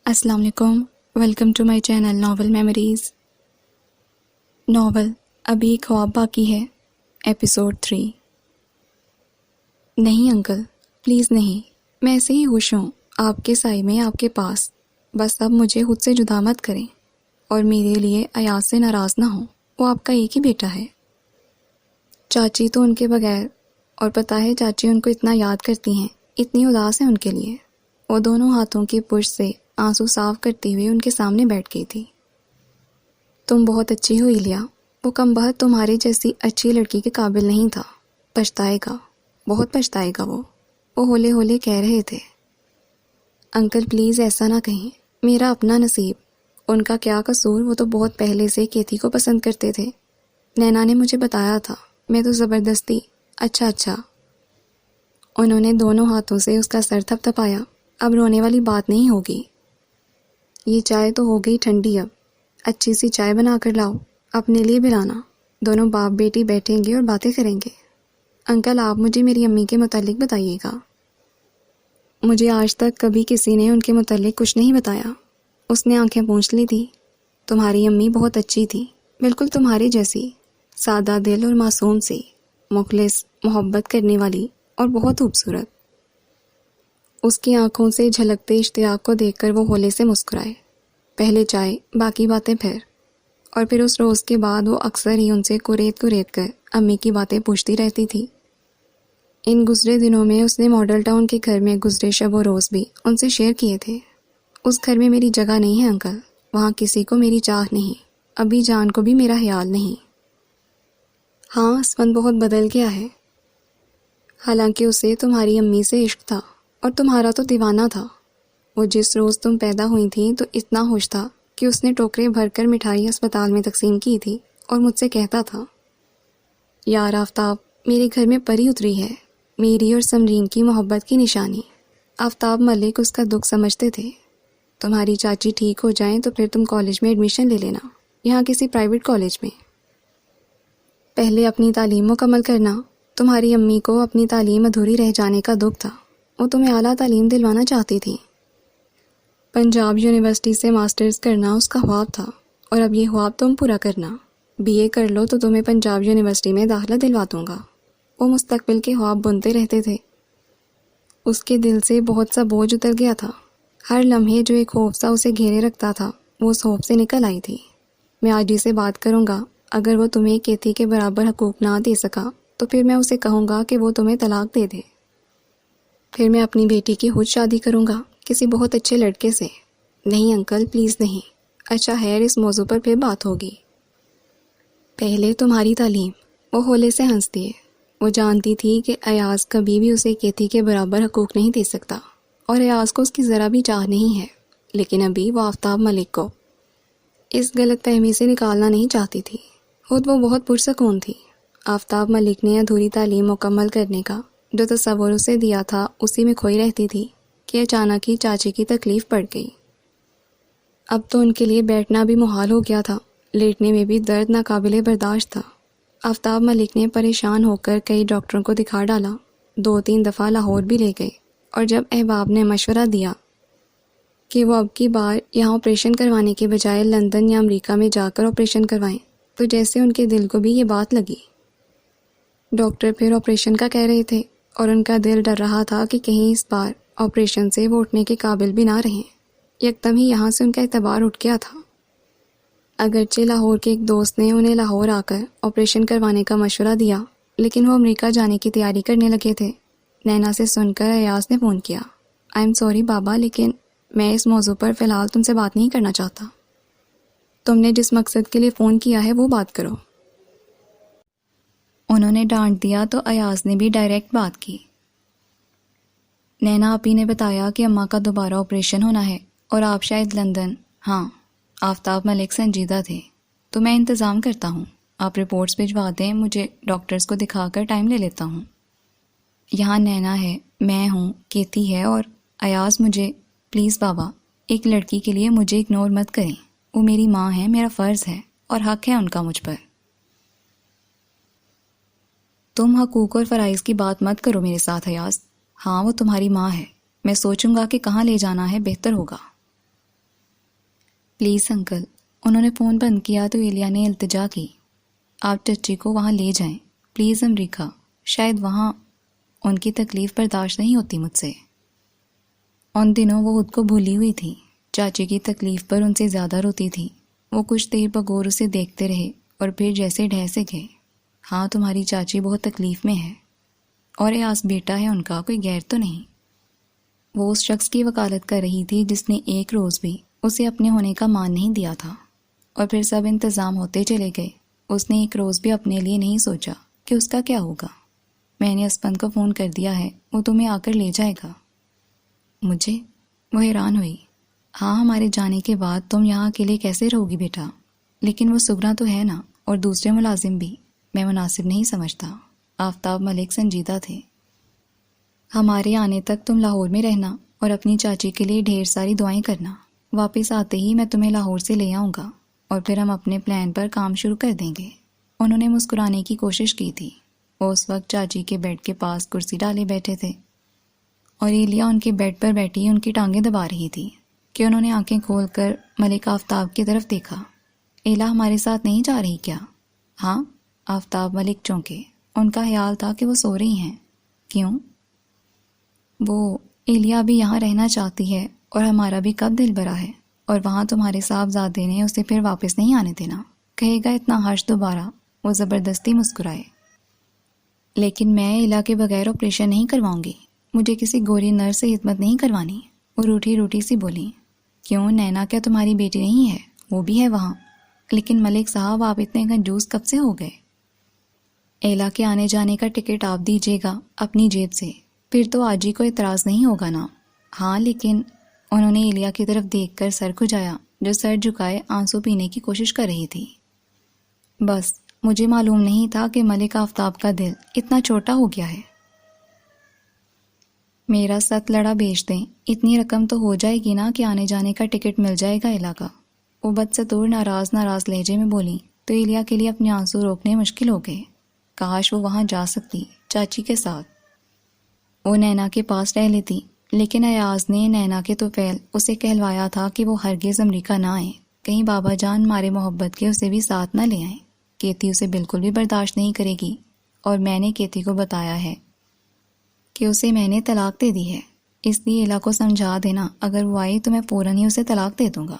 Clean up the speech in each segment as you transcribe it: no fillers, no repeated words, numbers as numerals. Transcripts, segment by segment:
السلام علیکم، welcome to my channel novel memories. Novel ابھی ایک خواب باقی ہے، ایپیسوڈ 3۔ نہیں انکل، پلیز نہیں، میں ایسے ہی خوش ہوں آپ کے سائے میں آپ کے پاس۔ بس اب مجھے خود سے جدا مت کریں، اور میرے لیے ایاز سے ناراض نہ ہوں، وہ آپ کا ایک ہی بیٹا ہے۔ چاچی تو ان کے بغیر، اور پتہ ہے چاچی ان کو اتنا یاد کرتی ہیں، اتنی اداس ہیں ان کے لیے۔ وہ دونوں ہاتھوں کی پشت سے آنسو صاف کرتی ہوئی ان کے سامنے بیٹھ گئی تھی۔ تم بہت اچھی ہو ایلیا، وہ کم بخت تمہاری جیسی اچھی لڑکی کے قابل نہیں تھا، پچھتائے گا، بہت پچھتائے گا وہ ہولے ہولے کہہ رہے تھے۔ انکل پلیز ایسا نہ کہیں، میرا اپنا نصیب، ان کا کیا قصور، وہ تو بہت پہلے سے کیتھی کو پسند کرتے تھے۔ نینا نے مجھے بتایا تھا، میں تو زبردستی۔ اچھا۔ انہوں نے دونوں ہاتھوں سے اس کا سر تھپ تھپایا۔ اب رونے والی بات نہیں ہوگی۔ یہ چائے تو ہو گئی ٹھنڈی، اب اچھی سی چائے بنا کر لاؤ، اپنے لیے بھی لانا۔ دونوں باپ بیٹی بیٹھیں گے اور باتیں کریں گے۔ انکل آپ مجھے میری امی کے متعلق بتائیے گا۔ مجھے آج تک کبھی کسی نے ان کے متعلق کچھ نہیں بتایا۔ اس نے آنکھیں پونچھ لی تھی۔ تمہاری امی بہت اچھی تھی، بالکل تمہاری جیسی، سادہ دل اور معصوم سی، مخلص، محبت کرنے والی اور بہت خوبصورت۔ اس کی آنکھوں سے جھلکتے اشتیاق کو دیکھ کر وہ ہولے سے مسکرائے۔ پہلے چائے، باقی باتیں پھر۔ اور پھر اس روز کے بعد وہ اکثر ہی ان سے کوریت کر امی کی باتیں پوچھتی رہتی تھی۔ ان گزرے دنوں میں اس نے ماڈل ٹاؤن کے گھر میں گزرے شب و روز بھی ان سے شیئر کیے تھے۔ اس گھر میں میری جگہ نہیں ہے انکل، وہاں کسی کو میری چاہ نہیں، ابھی جان کو بھی میرا خیال نہیں۔ ہاں، اسفند بہت بدل گیا ہے، حالانکہ اسے تمہاری امی سے عشق تھا اور تمہارا تو دیوانہ تھا۔ وہ جس روز تم پیدا ہوئی تھیں تو اتنا خوش تھا کہ اس نے ٹوکرے بھر کر مٹھائی ہسپتال میں تقسیم کی تھی اور مجھ سے کہتا تھا، یار آفتاب، میرے گھر میں پری اتری ہے، میری اور سمرین کی محبت کی نشانی۔ آفتاب ملک اس کا دکھ سمجھتے تھے۔ تمہاری چاچی ٹھیک ہو جائیں تو پھر تم کالج میں ایڈمیشن لے لینا، یہاں کسی پرائیویٹ کالج میں۔ پہلے اپنی تعلیم مکمل کرنا۔ تمہاری امی کو اپنی تعلیم ادھوری رہ جانے کا دکھ تھا، وہ تمہیں اعلیٰ تعلیم دلوانا چاہتی تھی۔ پنجاب یونیورسٹی سے ماسٹرز کرنا اس کا خواب تھا، اور اب یہ خواب تم پورا کرنا۔ بی اے کر لو تو تمہیں پنجاب یونیورسٹی میں داخلہ دلوا دوں گا۔ وہ مستقبل کے خواب بنتے رہتے تھے۔ اس کے دل سے بہت سا بوجھ اتر گیا تھا۔ ہر لمحے جو ایک خوف سا اسے گھیرے رکھتا تھا، وہ اس خوف سے نکل آئی تھی۔ میں آج ہی سے بات کروں گا، اگر وہ تمہیں کیتھی کے برابر حقوق نہ دے سکا تو پھر میں اسے کہوں گا کہ وہ تمہیں طلاق دے دے۔ پھر میں اپنی بیٹی کی خود شادی کروں گا کسی بہت اچھے لڑکے سے۔ نہیں انکل پلیز نہیں۔ اچھا خیر، اس موضوع پر پھر بات ہوگی۔ پہلے تمہاری تعلیم۔ وہ ہولے سے ہنس دیے۔ وہ جانتی تھی کہ ایاز کبھی بھی اسے کیتھی کے برابر حقوق نہیں دے سکتا، اور ایاز کو اس کی ذرا بھی چاہ نہیں ہے، لیکن ابھی وہ آفتاب ملک کو اس غلط فہمی سے نکالنا نہیں چاہتی تھی۔ خود وہ بہت پرسکون تھی۔ آفتاب ملک نے ادھوری تعلیم مکمل کرنے کا جو تصور اسے دیا تھا اسی میں کھوئی رہتی تھی کہ اچانک ہی چاچی کی تکلیف پڑ گئی۔ اب تو ان کے لیے بیٹھنا بھی محال ہو گیا تھا، لیٹنے میں بھی درد ناقابل برداشت تھا۔ آفتاب ملک نے پریشان ہو کر کئی ڈاکٹروں کو دکھا ڈالا، 2-3 دفعہ لاہور بھی لے گئے، اور جب احباب نے مشورہ دیا کہ وہ اب کی بار یہاں آپریشن کروانے کے بجائے لندن یا امریکہ میں جا کر آپریشن کروائیں، تو جیسے ان کے دل کو بھی یہ بات لگی۔ ڈاکٹر پھر آپریشن کا کہہ رہے تھے، اور ان کا دل ڈر رہا تھا کہ کہیں اس بار آپریشن سے وہ اٹھنے کے قابل بھی نہ رہیں۔ یکدم ہی یہاں سے ان کا اعتبار اٹھ گیا تھا۔ اگرچہ لاہور کے ایک دوست نے انہیں لاہور آ کر آپریشن کروانے کا مشورہ دیا، لیکن وہ امریکہ جانے کی تیاری کرنے لگے تھے۔ نینا سے سن کر ایاز نے فون کیا، آئی ایم سوری بابا، لیکن میں اس موضوع پر فی الحال تم سے بات نہیں کرنا چاہتا۔ تم نے جس مقصد کے لیے فون کیا ہے وہ بات کرو۔ انہوں نے ڈانٹ دیا تو ایاز نے بھی ڈائریکٹ بات کی۔ نینا آپی نے بتایا کہ اماں کا دوبارہ آپریشن ہونا ہے، اور آپ شاید لندن۔ ہاں، آفتاب ملک سنجیدہ تھے۔ تو میں انتظام کرتا ہوں، آپ رپورٹس بھجوا دیں، مجھے ڈاکٹرز کو دکھا کر ٹائم لے لیتا ہوں۔ یہاں نینا ہے، میں ہوں، کیتی ہے، اور ایاز مجھے پلیز بابا، ایک لڑکی کے لیے مجھے اگنور مت کریں، وہ میری ماں ہے، میرا فرض ہے اور حق ہے ان کا مجھ پر۔ تم حقوق اور فرائض کی بات مت کرو میرے ساتھ ایاز۔ ہاں وہ تمہاری ماں ہے، میں سوچوں گا کہ کہاں لے جانا ہے بہتر ہوگا۔ Please uncle. انہوں نے فون بند کیا تو ایلیا نے التجا کی، آپ چچی کو وہاں لے جائیں پلیز امریکہ، شاید وہاں ان کی تکلیف برداشت نہیں ہوتی مجھ سے۔ ان دنوں وہ خود کو بھولی ہوئی تھی، چاچی کی تکلیف پر ان سے زیادہ روتی تھی۔ وہ کچھ دیر بغور اسے دیکھتے رہے اور پھر جیسے ڈھہ سے گئے۔ ہاں تمہاری چاچی بہت تکلیف میں ہے، اور ایاز بیٹا ہے ان کا، کوئی غیر تو نہیں۔ وہ اس شخص کی وکالت کر رہی تھی جس نے ایک روز بھی اسے اپنے ہونے کا مان نہیں دیا تھا، اور پھر سب انتظام ہوتے چلے گئے۔ اس نے ایک روز بھی اپنے لیے نہیں سوچا کہ اس کا کیا ہوگا۔ میں نے اسپند کو فون کر دیا ہے، وہ تمہیں آ کر لے جائے گا۔ مجھے؟ وہ حیران ہوئی۔ ہاں، ہمارے جانے کے بعد تم یہاں اکیلے کیسے رہو گی بیٹا؟ لیکن وہ سگنا تو ہے نا، اور دوسرے ملازم بھی، میں مناسب نہیں سمجھتا۔ آفتاب ملک سنجیدہ تھے۔ ہمارے آنے تک تم لاہور میں رہنا اور اپنی چاچی کے لیے ڈھیر ساری دعائیں کرنا۔ واپس آتے ہی میں تمہیں لاہور سے لے آؤں گا اور پھر ہم اپنے پلان پر کام شروع کر دیں گے۔ انہوں نے مسکرانے کی کوشش کی تھی۔ وہ اس وقت چاچی کے بیڈ کے پاس کرسی ڈالے بیٹھے تھے اور ایلیا ان کے بیڈ پر بیٹھی ان کی ٹانگیں دبا رہی تھی کہ انہوں نے آنکھیں کھول کر ملک آفتاب کی طرف دیکھا۔ ایلا ہمارے ساتھ نہیں جا رہی کیا؟ ہاں، آفتاب ملک چونکے۔ ان کا خیال تھا کہ وہ سو رہی ہیں۔ کیوں؟ وہ ایلیا بھی یہاں رہنا چاہتی ہے اور ہمارا بھی کب دل بھرا ہے، اور وہاں تمہارے صاحبزادے نے اسے پھر واپس نہیں آنے دینا، کہے گا اتنا حرش دوبارہ۔ وہ زبردستی مسکرائے۔ لیکن میں ایلا کے بغیر آپریشن نہیں کرواؤں گی، مجھے کسی گوری نرس سے خدمت نہیں کروانی۔ وہ روٹھی روٹھی سی بولی۔ کیوں، نینا کیا تمہاری بیٹی نہیں ہے؟ وہ بھی ہے وہاں۔ لیکن ملک صاحب، آپ اتنے کنجوس کب سے ہو گئے؟ ایلا کے آنے جانے کا ٹکٹ آپ دیجیے گا اپنی جیب سے، پھر تو آج ہی کو اعتراض نہیں ہوگا نا؟ ہاں لیکن… انہوں نے ایلیا کی طرف دیکھ کر سر کھجایا، جو سر جھکائے آنسو پینے کی کوشش کر رہی تھی۔ بس مجھے معلوم نہیں تھا کہ ملک آفتاب کا دل اتنا چھوٹا ہو گیا ہے۔ میرا 7 لڑا بیچ دیں، اتنی رقم تو ہو جائے گی نا کہ آنے جانے کا ٹکٹ مل جائے گا ایلا کا۔ وہ بدستور ناراض لہجے میں بولی تو ایلیا کے لیے اپنے آنسو روکنے مشکل ہو گئے۔ کاش وہ وہاں جا سکتی، چاچی کے ساتھ۔ وہ نینا کے پاس رہ لیتی، لیکن ایاز نے نینا کے طفیل اسے کہلوایا تھا کہ وہ ہرگز امریکہ نہ آئے، کہیں بابا جان مارے محبت کے اسے بھی ساتھ نہ لے آئیں۔ کیتی اسے بالکل بھی برداشت نہیں کرے گی، اور میں نے کیتی کو بتایا ہے کہ اسے میں نے طلاق دے دی ہے، اس لیے ایلا کو سمجھا دینا، اگر وہ آئی تو میں فوراً ہی اسے طلاق دے دوں گا۔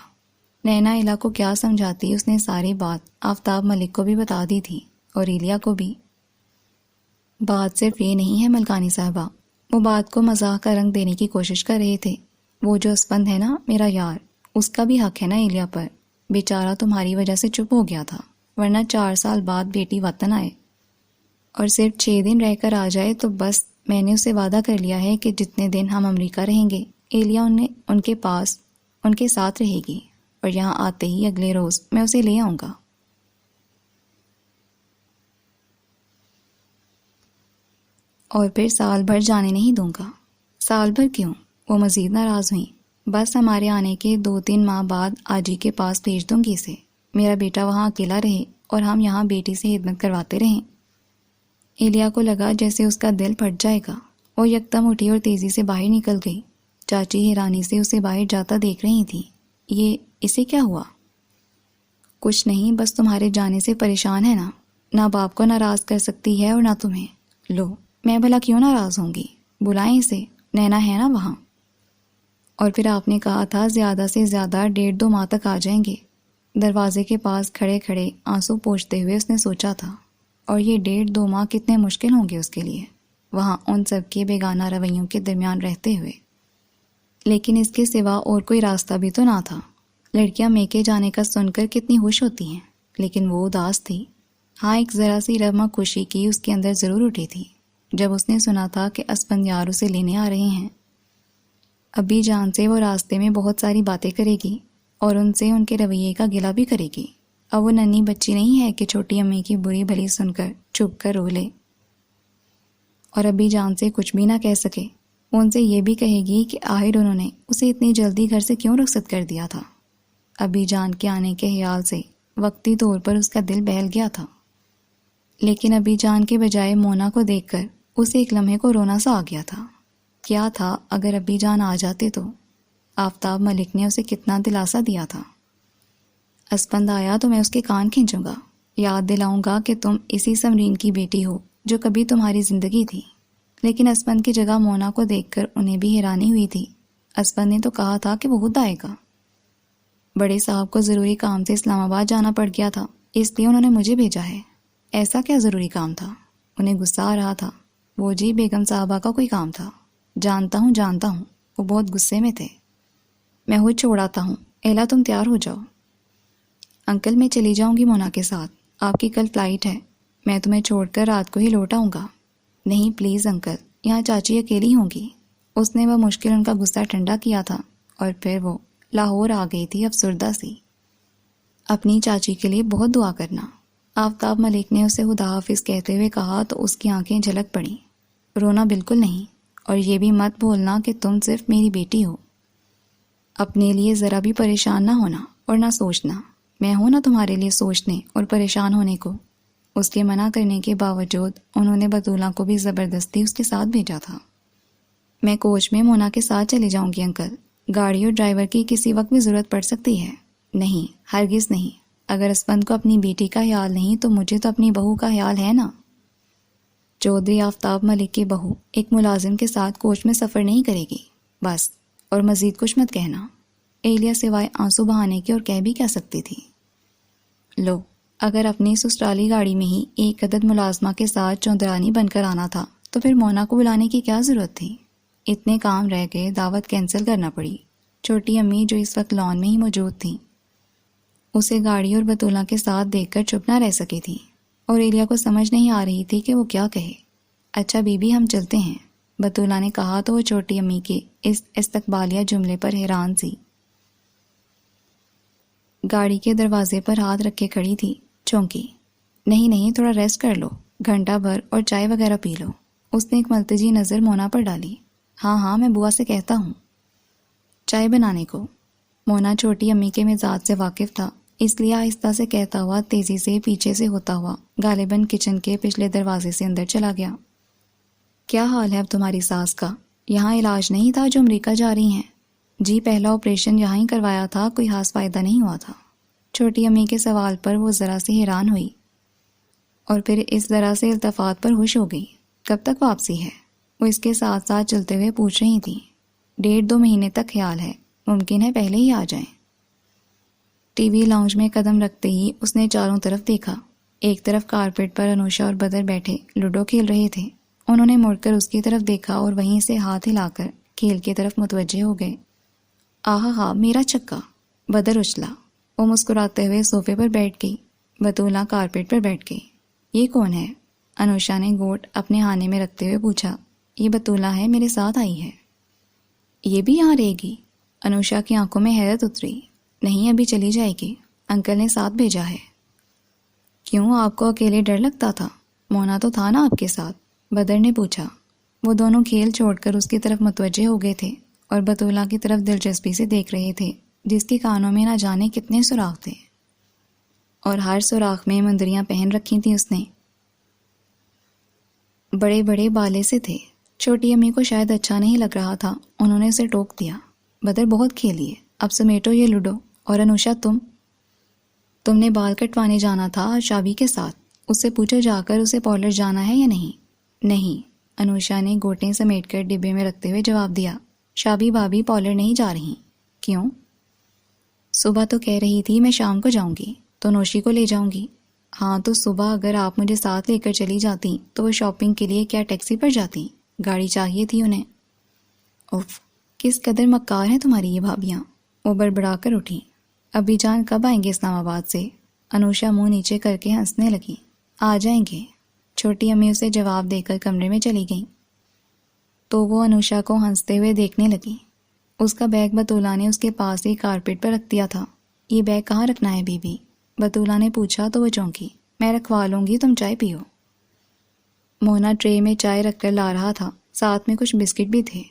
نینا ایلا کو کیا سمجھاتی، اس نے ساری بات آفتاب ملک کو بھی بتا دی تھی اور ایلیا کو بھی۔ بات صرف یہ نہیں ہے ملکانی صاحبہ، وہ بات کو مزاح کا رنگ دینے کی کوشش کر رہے تھے۔ وہ جو اسپند ہے نا میرا یار، اس کا بھی حق ہے نا ایلیا پر، بیچارہ تمہاری وجہ سے چپ ہو گیا تھا، ورنہ 4 سال بعد بیٹی وطن آئے اور صرف 6 دن رہ کر آ جائے تو بس میں نے اسے وعدہ کر لیا ہے کہ جتنے دن ہم امریکہ رہیں گے ایلیا ان کے پاس ان کے ساتھ رہے گی، اور یہاں آتے ہی اگلے روز میں اسے لے آؤں گا۔ اور پھر سال بھر جانے نہیں دوں گا۔ سال بھر کیوں؟ وہ مزید ناراض ہوئیں۔ بس ہمارے آنے کے 2-3 ماہ بعد آجی کے پاس بھیج دوں گی اسے، میرا بیٹا وہاں اکیلا رہے اور ہم یہاں بیٹی سے خدمت کرواتے رہیں۔ ایلیا کو لگا جیسے اس کا دل پھٹ جائے گا۔ وہ یکدم اٹھی اور تیزی سے باہر نکل گئی۔ چاچی حیرانی سے اسے باہر جاتا دیکھ رہی تھی۔ یہ اسے کیا ہوا؟ کچھ نہیں، بس تمہارے جانے سے پریشان ہے نا، نہ باپ کو ناراض کر سکتی ہے اور نہ تمہیں۔ لو، میں بھلا کیوں ناراض ہوں گی؟ بلائیں اسے، نینا ہے نا وہاں۔ اور پھر آپ نے کہا تھا زیادہ سے زیادہ 1.5-2 ماہ تک آ جائیں گے۔ دروازے کے پاس کھڑے کھڑے آنسو پوچھتے ہوئے اس نے سوچا تھا، اور یہ 1.5-2 ماہ کتنے مشکل ہوں گے اس کے لیے، وہاں ان سب کے بیگانہ رویوں کے درمیان رہتے ہوئے۔ لیکن اس کے سوا اور کوئی راستہ بھی تو نہ تھا۔ لڑکیاں میکے جانے کا سن کر کتنی خوش ہوتی ہیں، لیکن وہ اداس تھی۔ ہاں، ایک ذرا سی رغم خوشی کی اس کے اندر ضرور اٹھی تھی جب اس نے سنا تھا کہ اسپند یار اسے لینے آ رہے ہیں۔ ابی جان سے وہ راستے میں بہت ساری باتیں کرے گی اور ان سے ان کے رویے کا گلہ بھی کرے گی۔ اب وہ ننھی بچی نہیں ہے کہ چھوٹی امی کی بری بھلی سن کر چھپ کر رو لے اور ابی جان سے کچھ بھی نہ کہہ سکے۔ وہ ان سے یہ بھی کہے گی کہ آخر انہوں نے اسے اتنی جلدی گھر سے کیوں رخصت کر دیا تھا۔ ابی جان کے آنے کے خیال سے وقتی طور پر اس کا دل بہل گیا تھا، لیکن ابی جان کے بجائے مونا کو دیکھ کر اسے ایک لمحے کو رونا سا آ گیا تھا۔ کیا تھا اگر ابی جان آ جاتے تو؟ آفتاب ملک نے اسے کتنا دلاسا دیا تھا۔ اسپند آیا تو میں اس کے کان کھینچوں گا، یاد دلاؤں گا کہ تم اسی سمرین کی بیٹی ہو جو کبھی تمہاری زندگی تھی۔ لیکن اسپند کی جگہ مونا کو دیکھ کر انہیں بھی حیرانی ہوئی تھی۔ اسپند نے تو کہا تھا کہ وہ خود آئے گا۔ بڑے صاحب کو ضروری کام سے اسلام آباد جانا پڑ گیا تھا، اس لیے انہوں نے مجھے بھیجا ہے۔ ایسا کیا ضروری کام تھا؟ انہیں غصہ آ رہا تھا۔ وہ جی بیگم صاحبہ کا کوئی کام تھا۔ جانتا ہوں، وہ بہت غصے میں تھے۔ میں خود چھوڑاتا ہوں، ایلا تم تیار ہو جاؤ۔ انکل میں چلی جاؤں گی مونا کے ساتھ، آپ کی کل فلائٹ ہے، میں تمہیں چھوڑ کر رات کو ہی لوٹ آؤں گا۔ نہیں پلیز انکل، یہاں چاچی اکیلی ہوں گی۔ اس نے بمشکل ان کا غصہ ٹھنڈا کیا تھا اور پھر وہ لاہور آ گئی تھی افسردہ سی۔ اپنی چاچی کے لیے بہت دعا کرنا۔ آفتاب ملک نے اسے خدا حافظ کہتے ہوئے کہا تو اس کی آنکھیں جھلک پڑیں۔ رونا بالکل نہیں، اور یہ بھی مت بھولنا کہ تم صرف میری بیٹی ہو۔ اپنے لیے ذرا بھی پریشان نہ ہونا اور نہ سوچنا، میں ہوں نا تمہارے لیے سوچنے اور پریشان ہونے کو۔ اس کے منع کرنے کے باوجود انہوں نے بطولہ کو بھی زبردستی اس کے ساتھ بھیجا تھا۔ میں کوچ میں مونا کے ساتھ چلی جاؤں گی انکل، گاڑی اور ڈرائیور کی کسی وقت بھی ضرورت پڑ سکتی ہے۔ نہیں، ہرگز نہیں، اگر اسپند کو اپنی بیٹی کا خیال نہیں تو مجھے تو اپنی بہو کا خیال ہے نا۔ چودھری آفتاب ملک کی بہو ایک ملازم کے ساتھ کوچ میں سفر نہیں کرے گی، بس، اور مزید کچھ مت کہنا۔ ایلیا سوائے آنسو بہانے کے اور کہہ بھی کیا سکتی تھی؟ لو، اگر اپنی سسرالی گاڑی میں ہی ایک عدد ملازمہ کے ساتھ چوندرانی بن کر آنا تھا تو پھر مونا کو بلانے کی کیا ضرورت تھی؟ اتنے کام رہ گئے، دعوت کینسل کرنا پڑی۔ چھوٹی امی جو اس وقت لان میں ہی موجود تھیں اسے گاڑی اور بطولہ کے ساتھ دیکھ کر چپ نہ رہ سکی تھی، اور ایلیا کو سمجھ نہیں آ رہی تھی کہ وہ کیا کہے۔ اچھا بی بی، ہم چلتے ہیں، بطولہ نے کہا تو وہ چھوٹی امی کے اس استقبالیہ جملے پر حیران سی۔ گاڑی کے دروازے پر ہاتھ رکھے کھڑی تھی، چونکی۔ نہیں، تھوڑا ریسٹ کر لو، گھنٹہ بھر، اور چائے وغیرہ پی لو۔ اس نے ایک ملتجی نظر مونا پر ڈالی۔ ہاں، میں بوا سے کہتا ہوں چائے بنانے کو۔ مونا چھوٹی امی کے مزاج سے واقف تھا، اس لیے آہستہ سے کہتا ہوا تیزی سے پیچھے سے ہوتا ہوا غالباً کچن کے پچھلے دروازے سے اندر چلا گیا۔ کیا حال ہے اب تمہاری ساس کا؟ یہاں علاج نہیں تھا جو امریکہ جا رہی ہیں؟ جی پہلا آپریشن یہاں ہی کروایا تھا، کوئی خاص فائدہ نہیں ہوا تھا۔ چھوٹی امی کے سوال پر وہ ذرا سے حیران ہوئی اور پھر اس ذرا سے التفات پر خوش ہو گئی۔ کب تک واپسی ہے؟ وہ اس کے ساتھ ساتھ چلتے ہوئے پوچھ رہی تھی۔ 1.5-2 مہینے تک خیال ہے، ممکن ہے پہلے ہی آ جائیں۔ ٹی وی لاؤنج میں قدم رکھتے ہی اس نے چاروں طرف دیکھا۔ ایک طرف کارپیٹ پر انوشا اور بدر بیٹھے لوڈو کھیل رہے تھے۔ انہوں نے مڑ کر اس کی طرف دیکھا اور وہیں سے ہاتھ ہلا کر کھیل کی طرف متوجہ ہو گئے۔ آہا، میرا چھکا! بدر اچھلا۔ وہ مسکراتے ہوئے صوفے پر بیٹھ گئی، بطولہ کارپیٹ پر بیٹھ گئی۔ یہ کون ہے؟ انوشا نے گوٹ اپنے ہانے میں رکھتے ہوئے پوچھا۔ یہ بطولہ ہے، میرے ساتھ آئی ہے۔ یہ بھی یہاں رہے گی؟ انوشا کی آنکھوں میں حیرت اتری۔ نہیں، ابھی چلی جائے گی، انکل نے ساتھ بھیجا ہے۔ کیوں، آپ کو اکیلے ڈر لگتا تھا؟ مونا تو تھا نا آپ کے ساتھ؟ بدر نے پوچھا۔ وہ دونوں کھیل چھوڑ کر اس کی طرف متوجہ ہو گئے تھے اور بطولہ کی طرف دلچسپی سے دیکھ رہے تھے، جس کے کانوں میں نہ جانے کتنے سوراخ تھے، اور ہر سوراخ میں مندریاں پہن رکھی تھیں اس نے۔ بڑے بڑے بالے سے تھے۔ چھوٹی امی کو شاید اچھا نہیں لگ رہا تھا، انہوں نے اسے ٹوک دیا۔ بدر بہت کھیلیے، اب سمیٹو یہ لوڈو۔ اور انوشا، تم نے بال کٹوانے جانا تھا شابی کے ساتھ، اس سے پوچھو جا کر اسے پارلر جانا ہے یا نہیں۔ نہیں، انوشا نے گوٹیں سمیٹ کر ڈبے میں رکھتے ہوئے جواب دیا۔ شابی بھابی پارلر نہیں جا رہی۔ کیوں؟ صبح تو کہہ رہی تھی میں شام کو جاؤں گی تو نوشی کو لے جاؤں گی۔ ہاں تو صبح اگر آپ مجھے ساتھ لے کر چلی جاتی تو وہ شاپنگ کے لیے کیا ٹیکسی پر جاتی؟ گاڑی چاہیے تھی انہیں۔ اف، کس قدر مکار ہیں تمہاری یہ بھابیاں، وہ بڑبڑا کر اٹھی۔ ابی جان کب آئیں گے اسلام آباد سے؟ انوشا منہ نیچے کر کے ہنسنے لگی۔ آ جائیں گے، چھوٹی امی اسے جواب دے کر کمرے میں چلی گئیں تو وہ انوشا کو ہنستے ہوئے دیکھنے لگی۔ اس کا بیگ بطولہ نے اس کے پاس ہی کارپیٹ پر رکھ دیا تھا۔ یہ بیگ کہاں رکھنا ہے بی بی؟ بطولہ نے پوچھا تو وہ چونکی۔ میں رکھوا لوں گی، تم چائے پیو۔ مونا ٹرے میں چائے رکھ کر لا رہا تھا، ساتھ میں کچھ بسکٹ بھی تھے۔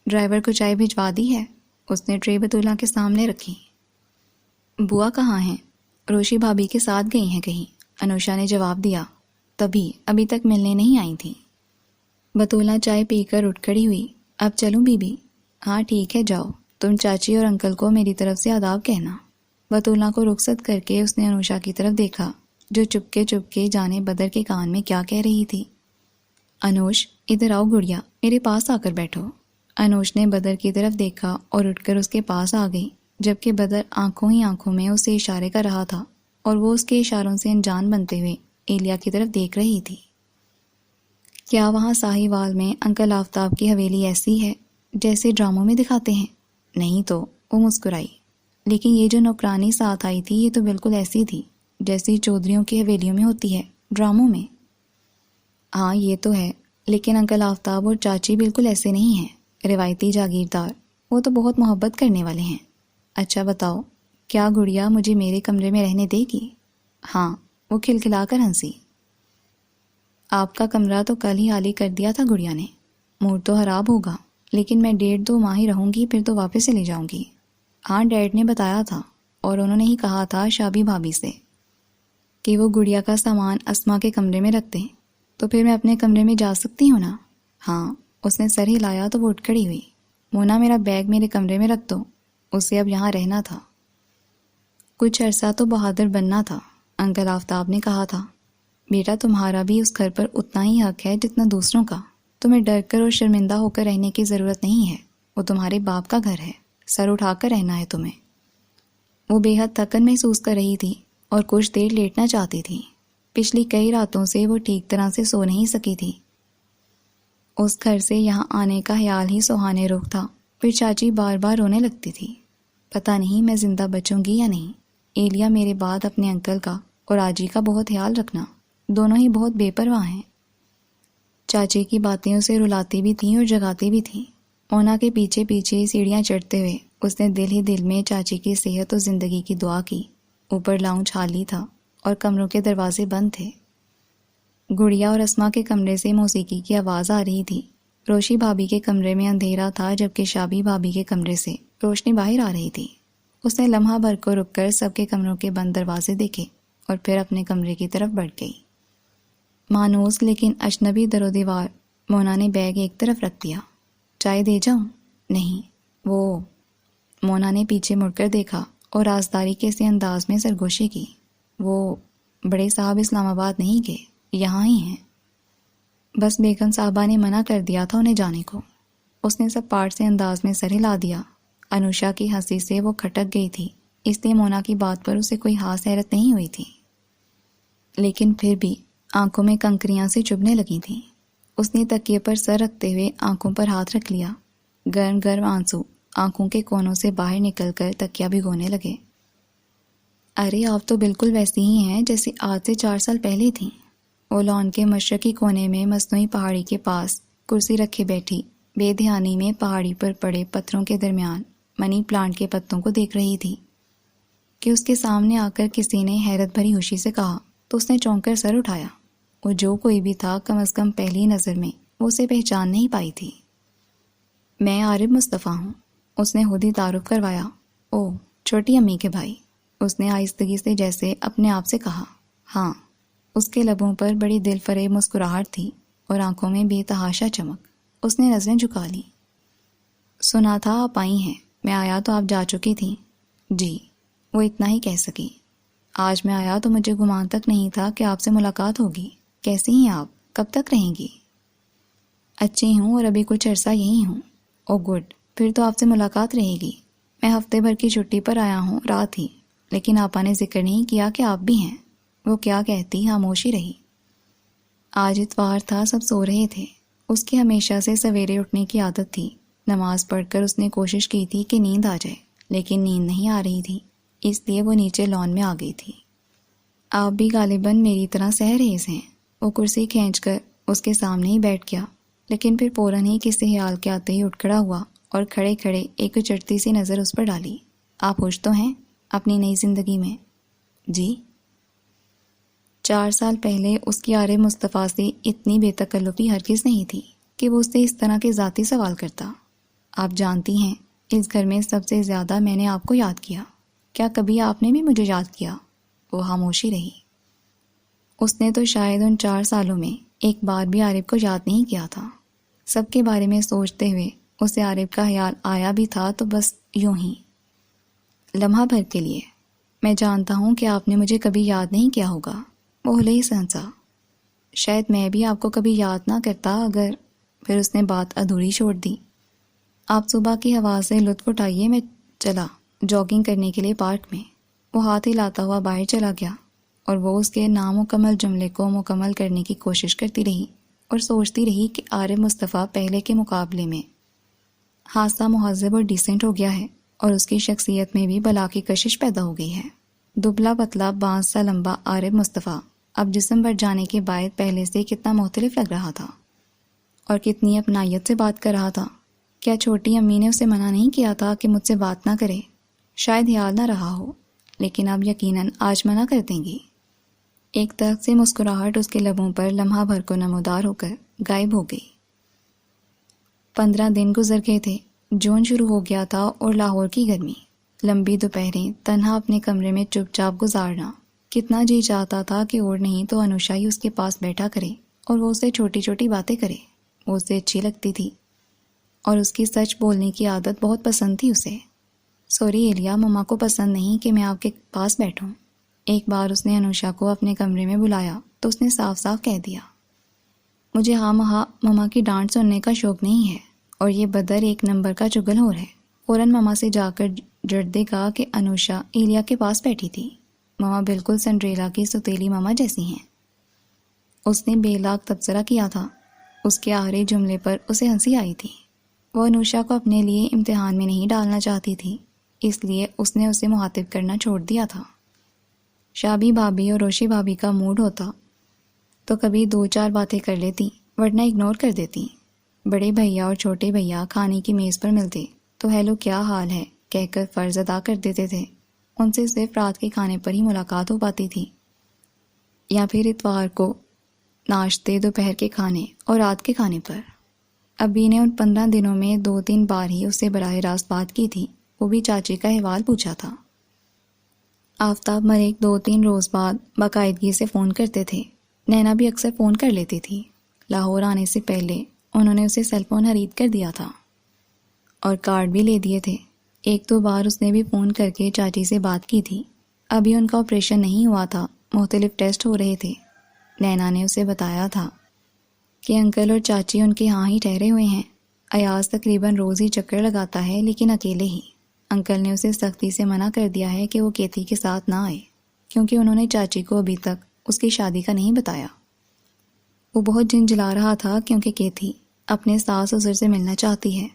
ڈرائیور کو چائے بھجوا دی ہے؟ اس نے ٹرے بطولہ کے سامنے رکھی۔ بوا کہاں ہیں؟ روشی بھابی کے ساتھ گئی ہیں کہیں، انوشا نے جواب دیا۔ تبھی ابھی تک ملنے نہیں آئی تھی۔ بطولہ چائے پی کر اٹھ کھڑی ہوئی۔ اب چلوں بی بی؟ ہاں ٹھیک ہے، جاؤ، تم چاچی اور انکل کو میری طرف سے آداب کہنا۔ بطولہ کو رخصت کر کے اس نے انوشا کی طرف دیکھا جو چپکے جانے بدر کے کان میں کیا کہہ رہی تھی۔ انوش ادھر آؤ گڑیا، میرے پاس آ کر بیٹھو۔ انوش نے بدر کی طرف دیکھا اور اٹھ کر اس کے پاس آ گئی، جبکہ بدر آنکھوں ہی آنکھوں میں اسے اشارے کر رہا تھا اور وہ اس کے اشاروں سے انجان بنتے ہوئے ایلیا کی طرف دیکھ رہی تھی۔ کیا وہاں ساہیوال میں انکل آفتاب کی حویلی ایسی ہے جیسے ڈراموں میں دکھاتے ہیں؟ نہیں تو، وہ مسکرائی، لیکن یہ جو نوکرانی ساتھ آئی تھی یہ تو بالکل ایسی تھی جیسی چودھریوں کی حویلیوں میں ہوتی ہے ڈراموں میں۔ ہاں یہ تو ہے، لیکن انکل آفتاب اور چاچی بالکل ایسے نہیں ہیں، روایتی جاگیردار، وہ تو بہت محبت کرنے والے ہیں۔ اچھا بتاؤ، کیا گڑیا مجھے میرے کمرے میں رہنے دے گی؟ ہاں، وہ کھلکھلا کر ہنسی۔ آپ کا کمرہ تو کل ہی خالی کر دیا تھا گڑیا نے، موڈ تو خراب ہوگا، لیکن میں 1.5-2 ماہ ہی رہوں گی، پھر تو واپس چلی جاؤں گی۔ ہاں ڈیڈ نے بتایا تھا، اور انہوں نے ہی کہا تھا شابی بھابھی سے کہ وہ گڑیا کا سامان اسما کے کمرے میں رکھ دیں، تو پھر میں اپنے کمرے میں جا سکتی ہوں نا؟ ہاں، اس نے سر ہلایا تو وہ اٹھ کھڑی ہوئی۔ مونا میرا بیگ میرے کمرے میں رکھ دو، اسے اب یہاں رہنا تھا۔ کچھ عرصہ تو بہادر بننا تھا، انکل آفتاب نے کہا تھا۔ بیٹا تمہارا بھی اس گھر پر اتنا ہی حق ہے جتنا دوسروں کا، تمہیں ڈر کر اور شرمندہ ہو کر رہنے کی ضرورت نہیں ہے، وہ تمہارے باپ کا گھر ہے، سر اٹھا کر رہنا ہے تمہیں۔ وہ بے حد تھکن محسوس کر رہی تھی اور کچھ دیر لیٹنا چاہتی تھی، پچھلی کئی راتوں سے وہ ٹھیک طرح سے سو نہیں سکی تھی۔ اس گھر سے یہاں آنے کا خیال ہی سہانے روک تھا، پھر چاچی بار بار رونے لگتی تھی، پتہ نہیں میں زندہ بچوں گی یا نہیں۔ ایلیا میرے بعد اپنے انکل کا اور آجی کا بہت خیال رکھنا، دونوں ہی بہت بے پرواہ ہیں۔ چاچی کی باتیں اسے رلاتی بھی تھیں اور جگاتی بھی تھیں۔ مونا کے پیچھے پیچھے سیڑھیاں چڑھتے ہوئے اس نے دل ہی دل میں چاچی کی صحت اور زندگی کی دعا کی۔ اوپر لاؤنج خالی تھا اور کمروں کے دروازے بند تھے۔ گڑیا اور اسما کے کمرے سے موسیقی کی آواز آ رہی تھی۔ روشی بھابی کے کمرے میں اندھیرا تھا، جبکہ شابی بھابی کے کمرے سے روشنی باہر آ رہی تھی۔ اس نے لمحہ بھر کو رک کر سب کے کمروں کے بند دروازے دیکھے اور پھر اپنے کمرے کی طرف بڑھ گئی۔ مانوس لیکن اجنبی در و دیوار، مونا نے بیگ ایک طرف رکھ دیا۔ چائے دے جاؤں؟ نہیں، وہ مونا نے پیچھے مڑ کر دیکھا اور رازداری کے سے انداز میں سرگوشی کی۔ وہ بڑے صاحب اسلام آباد نہیں گئے، یہاں ہی ہیں، بس بیگم صاحبہ نے منع کر دیا تھا انہیں جانے کو۔ اس نے سب پارٹ سے انداز میں سر ہلا دیا۔ انوشا کی ہنسی سے وہ کھٹک گئی تھی، اس لیے مونا کی بات پر اسے کوئی خاص حیرت نہیں ہوئی تھی، لیکن پھر بھی آنکھوں میں کنکریاں سے چبھنے لگی تھیں۔ اس نے تکیے پر سر رکھتے ہوئے آنکھوں پر ہاتھ رکھ لیا۔ گرم گرم آنسو آنکھوں کے کونوں سے باہر نکل کر تکیا بھگونے لگے۔ ارے آپ تو بالکل ویسی ہی ہیں جیسے آج سے 4 سال پہلے تھیں۔ وہ لان کے مشرقی کونے میں مصنوعی پہاڑی کے پاس کرسی رکھے بیٹھی بے دھیانی میں پہاڑی پر پڑے پتھروں کے درمیان منی پلانٹ کے پتوں کو دیکھ رہی تھی کہ اس کے سامنے آ کر کسی نے حیرت بھری خوشی سے کہا تو اس نے چونک کر سر اٹھایا۔ وہ جو کوئی بھی تھا، کم از کم پہلی نظر میں وہ اسے پہچان نہیں پائی تھی۔ میں عارف مصطفیٰ ہوں، اس نے خود ہی تعارف کروایا۔ او، چھوٹی امی کے بھائی، اس نے آہستگی سے جیسے اپنے آپ سے کہا۔ ہاں، اس کے لبوں پر بڑی دل فریب مسکراہٹ تھی اور آنکھوں میں بے تحاشا چمک۔ اس نے نظریں جھکا لی۔ سنا تھا آپ آئی ہیں، میں آیا تو آپ جا چکی تھیں۔ جی، وہ اتنا ہی کہہ سکی۔ آج میں آیا تو مجھے گمان تک نہیں تھا کہ آپ سے ملاقات ہوگی۔ کیسی ہیں آپ؟ کب تک رہیں گی؟ اچھی ہوں اور ابھی کچھ عرصہ یہی ہوں۔ او گڈ، پھر تو آپ سے ملاقات رہے گی۔ میں ہفتے بھر کی چھٹی پر آیا ہوں، رات ہی، لیکن آپا نے ذکر نہیں کیا کہ آپ بھی ہیں۔ وہ کیا کہتی، خاموشی رہی۔ آج اتوار تھا، سب سو رہے تھے۔ اس کی ہمیشہ سے سویرے اٹھنے کی عادت تھی۔ نماز پڑھ کر اس نے کوشش کی تھی کہ نیند آ جائے، لیکن نیند نہیں آ رہی تھی، اس لیے وہ نیچے لان میں آ گئی تھی۔ آپ بھی غالباً میری طرح سحرریز ہیں۔ وہ کرسی کھینچ کر اس کے سامنے ہی بیٹھ گیا، لیکن پھر فوراً ہی کسی خیال کے آتے ہی اٹھ کھڑا ہوا اور کھڑے کھڑے ایک چڑھتی سی نظر اس پر ڈالی۔ آپ خوش تو ہیں اپنی نئی زندگی میں؟ جی۔ 4 سال پہلے اس کی عارف مصطفیٰ سے اتنی بے تکلفی ہرگز نہیں تھی کہ وہ اس سے اس طرح کے ذاتی سوال کرتا۔ آپ جانتی ہیں، اس گھر میں سب سے زیادہ میں نے آپ کو یاد کیا۔ کیا کبھی آپ نے بھی مجھے یاد کیا؟ وہ خاموشی رہی۔ اس نے تو شاید ان 4 سالوں میں ایک بار بھی عارف کو یاد نہیں کیا تھا۔ سب کے بارے میں سوچتے ہوئے اسے عارف کا خیال آیا بھی تھا تو بس یوں ہی، لمحہ بھر کے لیے۔ میں جانتا ہوں کہ آپ نے مجھے کبھی یاد نہیں کیا ہوگا۔ وہ ہلے ہی ہنسا۔ شاید میں بھی آپ کو کبھی یاد نہ کرتا اگر… پھر اس نے بات ادھوری چھوڑ دی۔ آپ صبح کی ہوا سے لطف اٹھائیے، میں چلا جاگنگ کرنے کے لیے پارک میں۔ وہ ہاتھ ہلاتا ہوا باہر چلا گیا اور وہ اس کے نامکمل جملے کو مکمل کرنے کی کوشش کرتی رہی اور سوچتی رہی کہ عارف مصطفیٰ پہلے کے مقابلے میں خاصا مہذب اور ڈیسنٹ ہو گیا ہے اور اس کی شخصیت میں بھی بلا کی کشش پیدا ہو گئی ہے۔ دبلا پتلا بانس سا لمبا عارف مصطفیٰ اب جسم بھر جانے کے بعد پہلے سے کتنا مختلف لگ رہا تھا اور کتنی اپنائیت سے بات کر رہا تھا۔ کیا چھوٹی امی نے اسے منع نہیں کیا تھا کہ مجھ سے بات نہ کرے؟ شاید یاد نہ رہا ہو، لیکن اب یقیناً آج منع کر دیں گی۔ ایک طرح سے مسکراہٹ اس کے لبوں پر لمحہ بھر کو نمودار ہو کر غائب ہو گئی۔ 15 دن گزر گئے تھے۔ جون شروع ہو گیا تھا اور لاہور کی گرمی، لمبی دوپہریں تنہا اپنے کمرے میں چپ چاپ گزارنا۔ کتنا جی چاہتا تھا کہ اور نہیں تو انوشا ہی اس کے پاس بیٹھا کرے اور وہ اسے چھوٹی چھوٹی باتیں کرے۔ وہ اسے اچھی لگتی تھی اور اس کی سچ بولنے کی عادت بہت پسند تھی اسے۔ سوری ایلیا، مما کو پسند نہیں کہ میں آپ کے پاس بیٹھوں۔ ایک بار اس نے انوشا کو اپنے کمرے میں بلایا تو اس نے صاف صاف کہہ دیا، مجھے ہاں مہا مما کی ڈانٹ سننے کا شوق نہیں ہے، اور یہ بدر ایک نمبر کا چگل ہو ہے۔ فوراً مما سے جا کر جڑ کہا کہ انوشا ایلیا کے پاس بیٹھی تھی۔ مما بالکل سنڈریلا کی ستیلی مما جیسی ہیں۔ اس نے بے لاگ تبصرہ کیا تھا۔ اس کے آخری جملے پر اسے ہنسی آئی تھی۔ وہ انوشا کو اپنے لیے امتحان میں نہیں ڈالنا چاہتی تھی، اس لیے اس نے اسے مخاطب کرنا چھوڑ دیا تھا۔ شابی بھابھی اور روشی بھابھی کا موڈ ہوتا تو کبھی 2-4 باتیں کر لیتی، ورنہ اگنور کر دیتی۔ بڑے بھیا اور چھوٹے بھیا کھانے کی میز پر ملتے تو ہیلو کیا حال ہے کہہ کر فرض ادا کر دیتے تھے۔ ان سے صرف رات کے کھانے پر ہی ملاقات ہو پاتی تھی، یا پھر اتوار کو ناشتے، دوپہر کے کھانے اور رات کے کھانے پر۔ ابھی نے ان 15 دنوں میں 2-3 بار ہی اس سے براہ راست بات کی تھی، وہ بھی چاچی کا احوال پوچھا تھا۔ آفتاب ملک 2-3 روز بعد باقاعدگی سے فون کرتے تھے۔ نینا بھی اکثر فون کر لیتی تھی۔ لاہور آنے سے پہلے انہوں نے اسے سیل فون خرید کر دیا تھا اور کارڈ بھی لے دیے تھے۔ 1-2 بار اس نے بھی فون کر کے چاچی سے بات کی تھی۔ ابھی ان کا آپریشن نہیں ہوا تھا، مختلف ٹیسٹ ہو رہے تھے۔ نینا نے اسے بتایا تھا کہ انکل اور چاچی ان کے ہاں ہی ٹھہرے ہوئے ہیں۔ ایاز تقریباً روز ہی چکر لگاتا ہے، لیکن اکیلے ہی۔ انکل نے اسے سختی سے منع کر دیا ہے کہ وہ کیتھی کے ساتھ نہ آئے، کیونکہ انہوں نے چاچی کو ابھی تک اس کی شادی کا نہیں بتایا۔ وہ بہت جھنجھلا رہا تھا کیونکہ کیتھی اپنے ساس سسر سے ملنا چاہتی ہے۔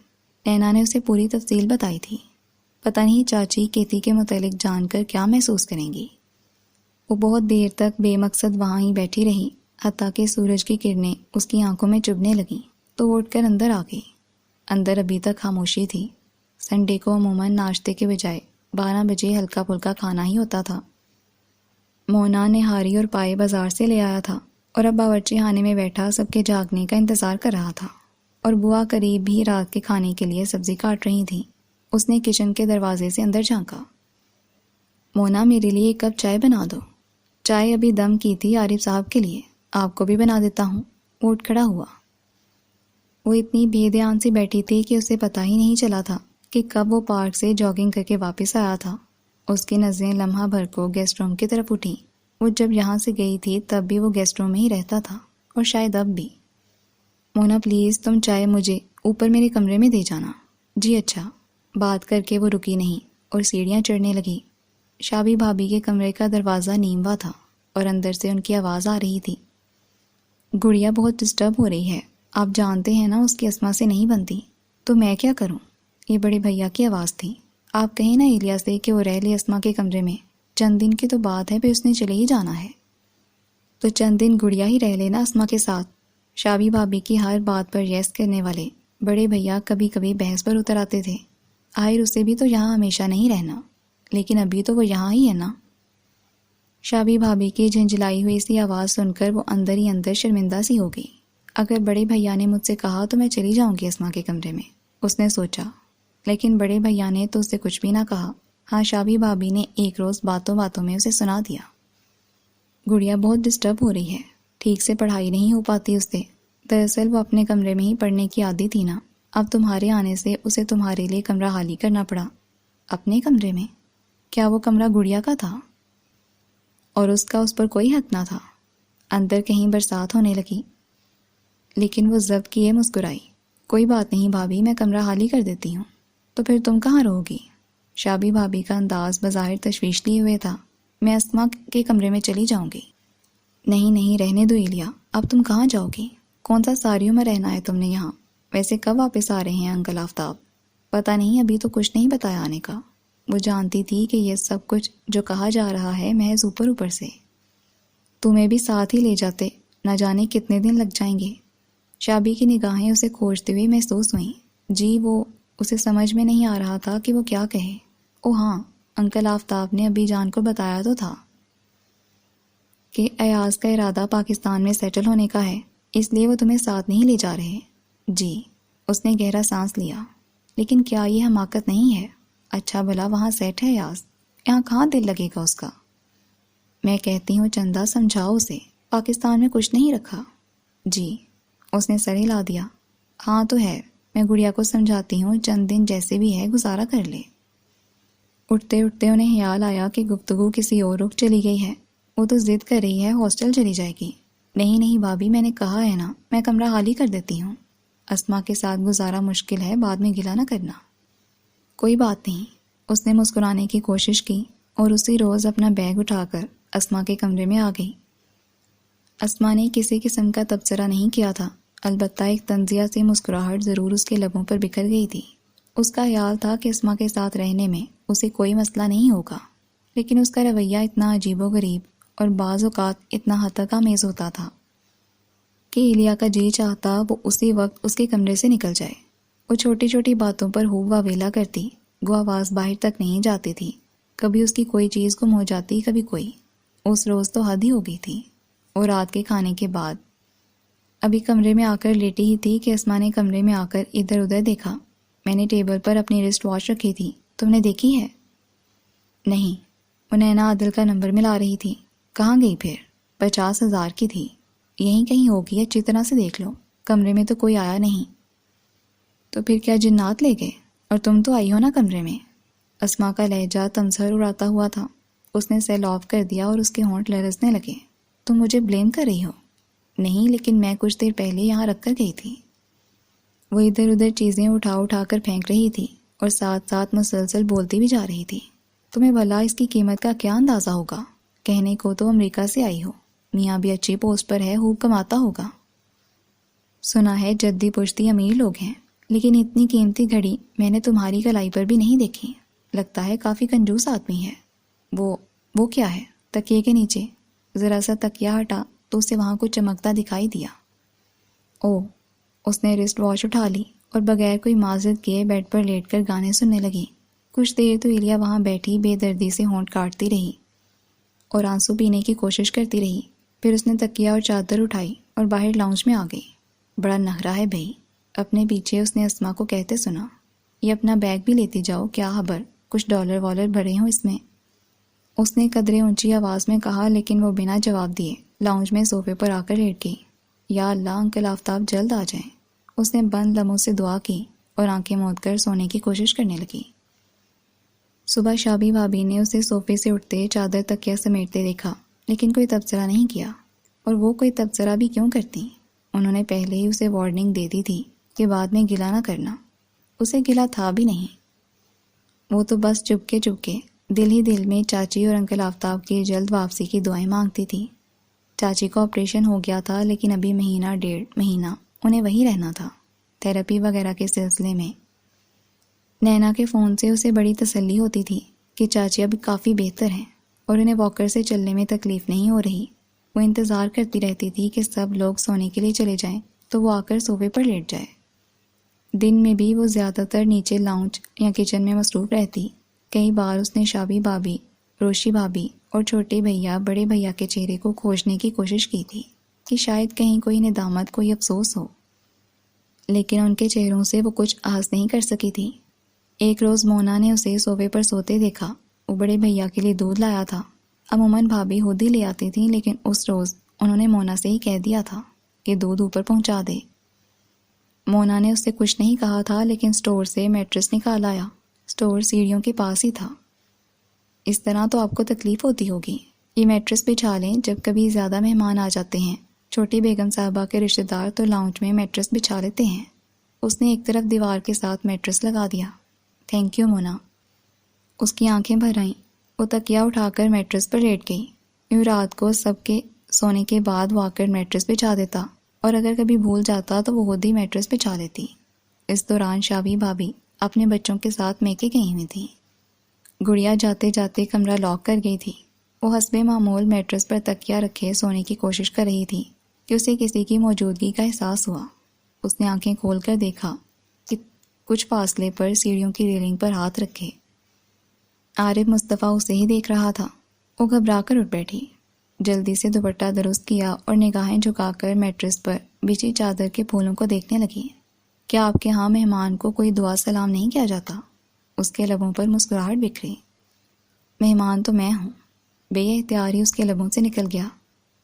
نینا نے اسے پوری تفصیل بتائی تھی۔ پتہ نہیں چاچی کیتھی کے متعلق جان کر کیا محسوس کریں گی۔ وہ بہت دیر تک بے مقصد وہاں ہی بیٹھی رہی، حتیٰ کہ سورج کی کرنیں اس کی آنکھوں میں چبھنے لگیں تو وہ اٹھ کر اندر آ گئی۔ اندر ابھی تک خاموشی تھی۔ سنڈے کو عموماً ناشتے کے بجائے 12 بجے ہلکا پھلکا کھانا ہی ہوتا تھا۔ مونا نہاری اور پائے بازار سے لے آیا تھا اور اب باورچی خانے میں بیٹھا سب کے جاگنے کا انتظار کر رہا تھا، اور بوا قریب بھی رات کے کھانے کے لیے سبزی کاٹ رہی تھیں۔ اس نے کچن کے دروازے سے اندر جھانکا۔ مونا، میرے لیے 1 کپ چائے بنا دو۔ چائے ابھی دم کی تھی عارف صاحب کے لیے، آپ کو بھی بنا دیتا ہوں۔ وہ اٹھ کھڑا ہوا۔ وہ اتنی بے دھیان سے بیٹھی تھی کہ اسے پتہ ہی نہیں چلا تھا کہ کب وہ پارک سے جاگنگ کر کے واپس آیا تھا۔ اس کی نظریں لمحہ بھر کو گیسٹ روم کی طرف اٹھیں۔ وہ جب یہاں سے گئی تھی تب بھی وہ گیسٹ روم میں ہی رہتا تھا، اور شاید اب بھی۔ مونا پلیز تم چائے مجھے اوپر میرے کمرے میں دے جانا۔ جی اچھا۔ بات کر کے وہ رکی نہیں اور سیڑھیاں چڑھنے لگی۔ شابی بھابھی کے کمرے کا دروازہ نیموا تھا اور اندر سے ان کی آواز آ رہی تھی، گڑیا بہت ڈسٹرب ہو رہی ہے، آپ جانتے ہیں نا اس کی اسما سے نہیں بنتی، تو میں کیا کروں؟ یہ بڑے بھیا کی آواز تھی۔ آپ کہیں نا ایلیا سے کہ وہ رہ لے اسما کے کمرے میں، چند دن کی تو بات ہے، پھر اس نے چلے ہی جانا ہے، تو چند دن گڑیا ہی رہ لینا اسما کے ساتھ۔ شابی بھابھی کی ہر بات پر یس کرنے والے بڑے بھیا کبھی کبھی بحث پر اتر آتے تھے۔ آخر اسے بھی تو یہاں ہمیشہ نہیں رہنا، لیکن ابھی تو وہ یہاں ہی ہے نا۔ شابی بھابھی کی جھنجھلائی ہوئی سی آواز سن کر وہ اندر ہی اندر شرمندہ سی ہو گئی۔ اگر بڑے بھیا نے مجھ سے کہا تو میں چلی جاؤں گی اسما کے کمرے میں، اس نے سوچا، لیکن بڑے بھیا نے تو اسے کچھ بھی نہ کہا۔ ہاں، شابی بھابھی نے ایک روز باتوں باتوں میں اسے سنا دیا، گڑیا بہت ڈسٹرب ہو رہی ہے، ٹھیک سے پڑھائی نہیں ہو پاتی اس سے، دراصل وہ اپنے کمرے میں ہی پڑھنے کی عادی تھی نا، اب تمہارے آنے سے اسے تمہارے لیے کمرہ خالی کرنا پڑا۔ اپنے کمرے میں؟ کیا وہ کمرہ گڑیا کا تھا اور اس کا اس پر کوئی حق نہ تھا؟ اندر کہیں برسات ہونے لگی، لیکن وہ ضبط کیے مسکرائی۔ کوئی بات نہیں بھابھی، میں کمرہ خالی کر دیتی ہوں۔ تو پھر تم کہاں رہو گی؟ شابی بھابھی کا انداز بظاہر تشویش لیے ہوئے تھا۔ میں اسما کے کمرے میں چلی جاؤں گی۔ نہیں نہیں، رہنے دو ایلیا، اب تم کہاں جاؤ گی؟ کون سا ساری عمر رہنا ہے تم نے یہاں؟ ویسے کب واپس آ رہے ہیں انکل آفتاب؟ پتہ نہیں، ابھی تو کچھ نہیں بتایا آنے کا۔ وہ جانتی تھی کہ یہ سب کچھ جو کہا جا رہا ہے محض اوپر اوپر سے۔ تمہیں بھی ساتھ ہی لے جاتے، نہ جانے کتنے دن لگ جائیں گے۔ شابی کی نگاہیں اسے کھوجتے ہوئے محسوس ہوئیں۔ جی، وہ اسے سمجھ میں نہیں آ رہا تھا کہ وہ کیا کہے۔ او ہاں، انکل آفتاب نے ابی جان کو بتایا تو تھا کہ ایاز کا ارادہ پاکستان میں سیٹل ہونے کا ہے، اس لیے وہ تمہیں ساتھ نہیں لے جا رہے۔ جی، اس نے گہرا سانس لیا۔ لیکن کیا یہ حماقت نہیں ہے؟ اچھا بھلا وہاں سیٹ ہے ایاز، یہاں کہاں دل لگے گا اس کا؟ میں کہتی ہوں چندہ، سمجھاؤ اسے، پاکستان میں کچھ نہیں رکھا۔ جی، اس نے سر ہلا دیا۔ ہاں تو ہے، میں گڑیا کو سمجھاتی ہوں، چند دن جیسے بھی ہے گزارا کر لے۔ اٹھتے اٹھتے انہیں خیال آیا کہ گفتگو کسی اور رخ چلی گئی ہے۔ وہ تو ضد کر رہی ہے ہاسٹل چلی جائے گی۔ نہیں نہیں بھابھی، میں نے کہا ہے نا، میں کمرہ خالی کر دیتی ہوں۔ اسما کے ساتھ گزارا مشکل ہے، بعد میں گلہ نہ کرنا۔ کوئی بات نہیں، اس نے مسکرانے کی کوشش کی اور اسی روز اپنا بیگ اٹھا کر اسما کے کمرے میں آ گئی۔ اسما نے کسی قسم کا تبصرہ نہیں کیا تھا، البتہ ایک طنزیہ سی مسکراہٹ ضرور اس کے لبوں پر بکھر گئی تھی۔ اس کا خیال تھا کہ اسما کے ساتھ رہنے میں اسے کوئی مسئلہ نہیں ہوگا، لیکن اس کا رویہ اتنا عجیب و غریب اور بعض اوقات اتنا ہتک آمیز ہوتا تھا کہ ایلیا کا جی چاہتا وہ اسی وقت اس کے کمرے سے نکل جائے۔ وہ چھوٹی چھوٹی باتوں پر ہو واویلا کرتی، وہ آواز باہر تک نہیں جاتی تھی۔ کبھی اس کی کوئی چیز گم ہو جاتی، کبھی کوئی۔ اس روز تو حد ہی ہو گئی تھی۔ اور رات کے کھانے کے بعد ابھی کمرے میں آ کر لیٹی ہی تھی کہ اسما نے کمرے میں آ کر ادھر ادھر دیکھا۔ میں نے ٹیبل پر اپنی رسٹ واچ رکھی تھی، تم نے دیکھی ہے؟ نہیں، وہ نینا عادل کا نمبر ملا رہی تھی۔ کہاں گئی پھر؟ 50,000 کی تھی، یہیں کہیں ہوگی، اچھی طرح سے دیکھ لو، کمرے میں تو کوئی آیا نہیں۔ تو پھر کیا جنات لے گئے؟ اور تم تو آئی ہو نا کمرے میں؟ اسما کا لہجہ تمسخر اڑاتا ہوا تھا۔ اس نے سیل آف کر دیا اور اس کے ہونٹ لرزنے لگے۔ تم مجھے بلیم کر رہی ہو؟ نہیں، لیکن میں کچھ دیر پہلے یہاں رکھ کر گئی تھی۔ وہ ادھر ادھر چیزیں اٹھا اٹھا کر پھینک رہی تھی اور ساتھ ساتھ مسلسل بولتی بھی جا رہی تھی۔ تمہیں بھلا اس کی قیمت کا کیا اندازہ ہوگا؟ کہنے کو تو امریکہ سے آئی ہو، میاں بھی اچھی پوسٹ پر ہے، خوب کماتا ہوگا۔ سنا ہے جدی پشتی امیر لوگ ہیں، لیکن اتنی قیمتی گھڑی میں نے تمہاری کلائی پر بھی نہیں دیکھی۔ لگتا ہے کافی کنجوس آدمی ہے۔ وہ کیا ہے؟ تکیے کے نیچے ذرا سا تکیہ ہٹا تو اسے وہاں کچھ چمکتا دکھائی دیا۔ او، اس نے رسٹ واچ اٹھا لی اور بغیر کوئی معذرت کیے بیڈ پر لیٹ کر گانے سننے لگی۔ کچھ دیر تو ایلیا وہاں بیٹھی بے دردی سے ہونٹ کاٹتی رہی اور آنسو پینے کی کوشش کرتی رہی۔ پھر اس نے تکیہ اور چادر اٹھائی اور باہر لاؤنج میں آ گئی۔ بڑا نخرہ ہے بھئی، اپنے پیچھے اس نے اسما کو کہتے سنا۔ یہ اپنا بیگ بھی لیتی جاؤ، کیا خبر کچھ ڈالر والر بھرے ہوں اس میں۔ اس نے قدرے اونچی آواز میں کہا، لیکن وہ بنا جواب دیے لاؤنج میں صوفے پر آ کر لیٹ گئی۔ یا اللہ، انکل آفتاب جلد آ جائیں۔ اس نے بند لبوں سے دعا کی اور آنکھیں موند کر سونے کی کوشش کرنے لگی۔ صبح شابی بھابھی نے اسے صوفے سے اٹھتے چادر تکیہ سمیٹتے دیکھا، لیکن کوئی تبصرہ نہیں کیا۔ اور وہ کوئی تبصرہ بھی کیوں کرتی؟ انہوں نے پہلے ہی اسے وارننگ دے دی تھی کہ بعد میں گلہ نہ کرنا۔ اسے گلہ تھا بھی نہیں۔ وہ تو بس چپکے چپکے دل ہی دل میں چاچی اور انکل آفتاب کی جلد واپسی کی دعائیں مانگتی تھی۔ چاچی کا آپریشن ہو گیا تھا، لیکن ابھی مہینہ ڈیڑھ مہینہ انہیں وہی رہنا تھا، تھراپی وغیرہ کے سلسلے میں۔ نینا کے فون سے اسے بڑی تسلی ہوتی تھی کہ چاچی اب کافی بہتر ہیں اور انہیں واکر سے چلنے میں تکلیف نہیں ہو رہی۔ وہ انتظار کرتی رہتی تھی کہ سب لوگ سونے کے لیے چلے جائیں تو وہ آ کر صوفے پر لیٹ جائے۔ دن میں بھی وہ زیادہ تر نیچے لاؤنج یا کچن میں مصروف رہتی۔ کئی بار اس نے شابی بھابھی، روشی بھابھی اور چھوٹے بھیا بڑے بھیا کے چہرے کو کھوجنے کی کوشش کی تھی کہ شاید کہیں کوئی ندامت، کوئی افسوس ہو، لیکن ان کے چہروں سے وہ کچھ آہست نہیں کر سکی تھی۔ ایک روز مونا نے اسے صوفے پر سوتے دیکھا۔ وہ بڑے بھیا کے لیے دودھ لایا تھا۔ عموماً بھابھی خود ہی لے آتی تھی، لیکن اس روز انہوں نے مونا سے ہی کہہ دیا تھا کہ دودھ اوپر پہنچا دے۔ مونا نے اس سے کچھ نہیں کہا تھا، لیکن سٹور سے میٹرس نکال آیا۔ سٹور سیڑھیوں کے پاس ہی تھا۔ اس طرح تو آپ کو تکلیف ہوتی ہوگی۔ یہ میٹرس بچھا لیں جب کبھی زیادہ مہمان آ جاتے ہیں۔ چھوٹی بیگم صاحبہ کے رشتہ دار تو لاؤنج میں میٹرس بچھا لیتے ہیں۔ اس نے ایک طرف دیوار کے ساتھ میٹرس لگا دیا۔ تھینک یو مونا۔ اس کی آنکھیں بھر آئیں۔ وہ تکیہ اٹھا کر میٹرس پر لیٹ گئی۔ یوں رات کو سب کے سونے کے بعد وہ آ کر میٹرس بچھا دیتا، اور اگر کبھی بھول جاتا تو وہ خود ہی میٹرس بچھا لیتی۔ اس دوران شابی بھابی اپنے بچوں کے ساتھ میکے گئی ہوئی تھی۔ گڑیا جاتے جاتے کمرہ لاک کر گئی تھی۔ وہ حسب معمول میٹرس پر تکیہ رکھے سونے کی کوشش کر رہی تھی کہ اسے کسی کی موجودگی کا احساس ہوا۔ اس نے آنکھیں کھول کر دیکھا کہ کچھ فاصلے پر سیڑھیوں کی ریلنگ پر ہاتھ رکھے عارف مصطفیٰ اسے ہی دیکھ رہا تھا۔ وہ گھبرا کر اٹھ بیٹھی، جلدی سے دوپٹہ درست کیا اور نگاہیں جھکا کر میٹرس پر بچھی چادر کے پھولوں کو دیکھنے لگی۔ کیا آپ کے ہاں مہمان کو کوئی دعا سلام نہیں کیا جاتا؟ اس کے لبوں پر مسکراہٹ بکھری۔ مہمان تو میں ہوں، بے اختیاری اس کے لبوں سے نکل گیا۔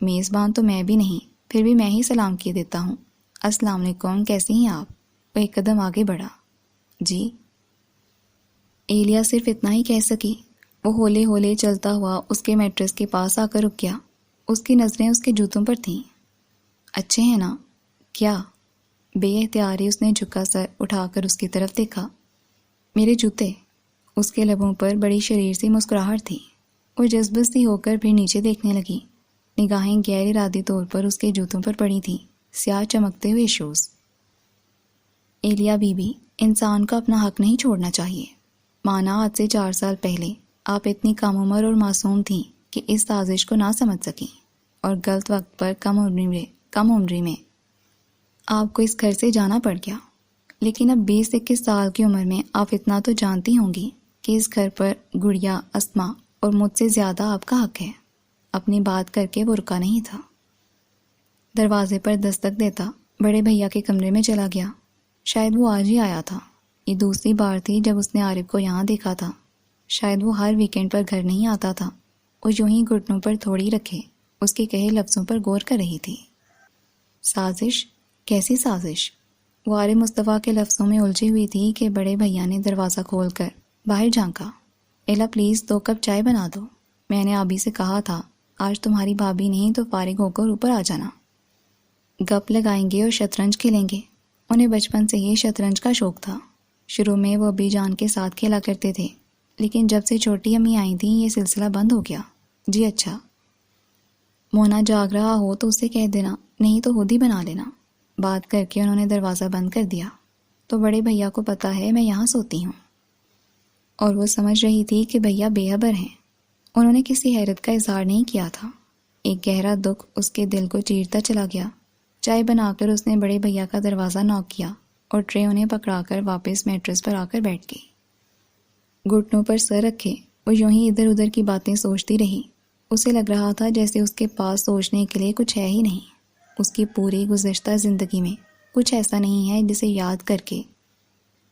میزبان تو میں بھی نہیں، پھر بھی میں ہی سلام کیے دیتا ہوں۔ السلام علیکم، کیسی ہیں آپ؟ وہ ایک قدم آگے بڑھا۔ جی؟ ایلیا صرف اتنا ہی کہہ سکی۔ وہ ہولے ہولے چلتا ہوا اس کے میٹرس کے پاس آ کر رک گیا۔ اس کی نظریں اس کے جوتوں پر تھیں۔ اچھے ہیں نا؟ کیا؟ بے اختیاری اس نے جھکا سر اٹھا کر اس کی طرف دیکھا۔ میرے جوتے؟ اس کے لبوں پر بڑی شریر سی مسکراہٹ تھی۔ وہ جذبت سی ہو کر پھر نیچے دیکھنے لگی۔ نگاہیں غیر ارادی طور پر اس کے جوتوں پر پڑی تھیں، سیاہ چمکتے ہوئے شوز۔ ایلیا بی بی، انسان کو اپنا حق نہیں چھوڑنا چاہیے۔ مانا آج سے 4 سال پہلے آپ اتنی کم عمر اور معصوم تھیں کہ اس سازش کو نہ سمجھ سکیں، اور غلط وقت پر کم عمری میں آپ کو اس گھر سے جانا پڑ گیا۔ لیکن اب 20-21 سال کی عمر میں آپ اتنا تو جانتی ہوں گی کہ اس گھر پر گڑیا، اسما اور مجھ سے زیادہ آپ کا حق ہے۔ اپنی بات کر کے وہ رکا نہیں تھا۔ دروازے پر دستک دیتا بڑے بھیا کے کمرے میں چلا گیا۔ شاید وہ آج ہی آیا تھا۔ یہ دوسری بار تھی جب اس نے عارف کو یہاں دیکھا تھا۔ شاید وہ ہر ویکنڈ پر گھر نہیں آتا تھا۔ وہ یوں ہی گھٹنوں پر تھوڑی رکھے اس کے کہے لفظوں پر غور کر رہی تھی۔ سازش؟ کیسی سازش؟ وہ عارف مصطفیٰ کے لفظوں میں الجھی ہوئی تھی کہ بڑے بھیا نے دروازہ کھول کر باہر جھانکا۔ ایلا پلیز 2 کپ چائے بنا دو۔ میں نے آبی سے کہا تھا آج تمہاری بھابھی نہیں تو فارغ ہو کر اوپر آ جانا۔ گپ لگائیں گے اور شطرنج کھیلیں گے۔ انہیں بچپن سے ہی شطرنج کا شوق تھا۔ شروع میں وہ ابی جان کے ساتھ کھیلا کرتے تھے، لیکن جب سے چھوٹی امی آئی تھیں یہ سلسلہ بند ہو گیا۔ جی اچھا۔ مونا جاگ رہا ہو تو اسے کہہ دینا، نہیں تو خود ہی بنا لینا۔ بات کر کے انہوں نے دروازہ بند کر دیا۔ تو بڑے بھیا کو پتا ہے میں یہاں سوتی ہوں، اور وہ سمجھ رہی تھی کہ بھیا بے خبر ہیں۔ انہوں نے کسی حیرت کا اظہار نہیں کیا تھا۔ ایک گہرا دکھ اس کے دل کو چیرتا چلا گیا۔ چائے بنا کر اس نے بڑے بھیا کا دروازہ نوک کیا اور ٹرے انہیں پکڑا کر واپس میٹرس پر آ کر بیٹھ گئی۔ گھٹنوں پر سر رکھے وہ یوں ہی ادھر ادھر کی باتیں سوچتی رہی۔ اسے لگ رہا تھا جیسے اس کے پاس سوچنے کے لیے کچھ ہے ہی نہیں۔ اس کی پوری گزشتہ زندگی میں کچھ ایسا نہیں ہے جسے یاد کر کے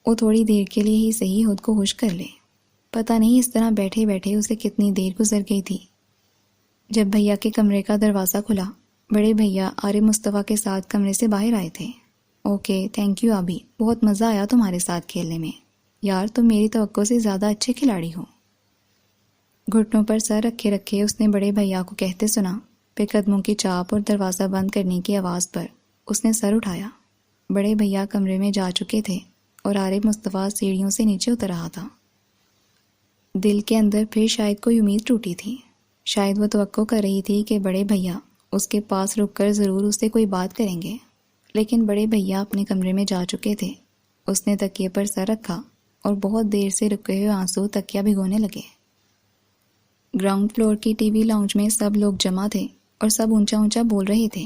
وہ تھوڑی دیر کے لیے ہی صحیح خود کو خوش کر لے۔ پتہ نہیں اس طرح بیٹھے بیٹھے اسے کتنی دیر گزر گئی تھی۔ جب بھیا کے کمرے کا دروازہ کھلا، بڑے بھیا عارف مصطفیٰ کے ساتھ کمرے سے باہر آئے تھے۔ اوکے، تھینک یو ابھی، بہت مزہ آیا تمہارے ساتھ کھیلنے میں۔ یار تم میری توقع سے زیادہ اچھے کھلاڑی ہو۔ گھٹنوں پر سر رکھے رکھے اس نے بڑے بھیا کو کہتے سنا، پھر قدموں کی چاپ اور دروازہ بند کرنے کی آواز پر اس نے سر اٹھایا۔ بڑے بھیا کمرے میں جا چکے تھے اور عارف مصطفیٰ سیڑھیوں سے نیچے اتر رہا تھا۔ دل کے اندر پھر شاید کوئی امید ٹوٹی تھی۔ شاید وہ توقع کر رہی تھی کہ بڑے بھیا اس کے پاس رک کر ضرور اس سے کوئی بات کریں گے، لیکن بڑے بھیا اپنے کمرے میں جا چکے تھے۔ اس نے تکیے پر سر رکھا اور بہت دیر سے رکے ہوئے آنسو تکیہ بھگونے لگے۔ گراؤنڈ فلور کی ٹی وی لاؤنج میں سب لوگ جمع تھے اور سب اونچا اونچا بول رہے تھے۔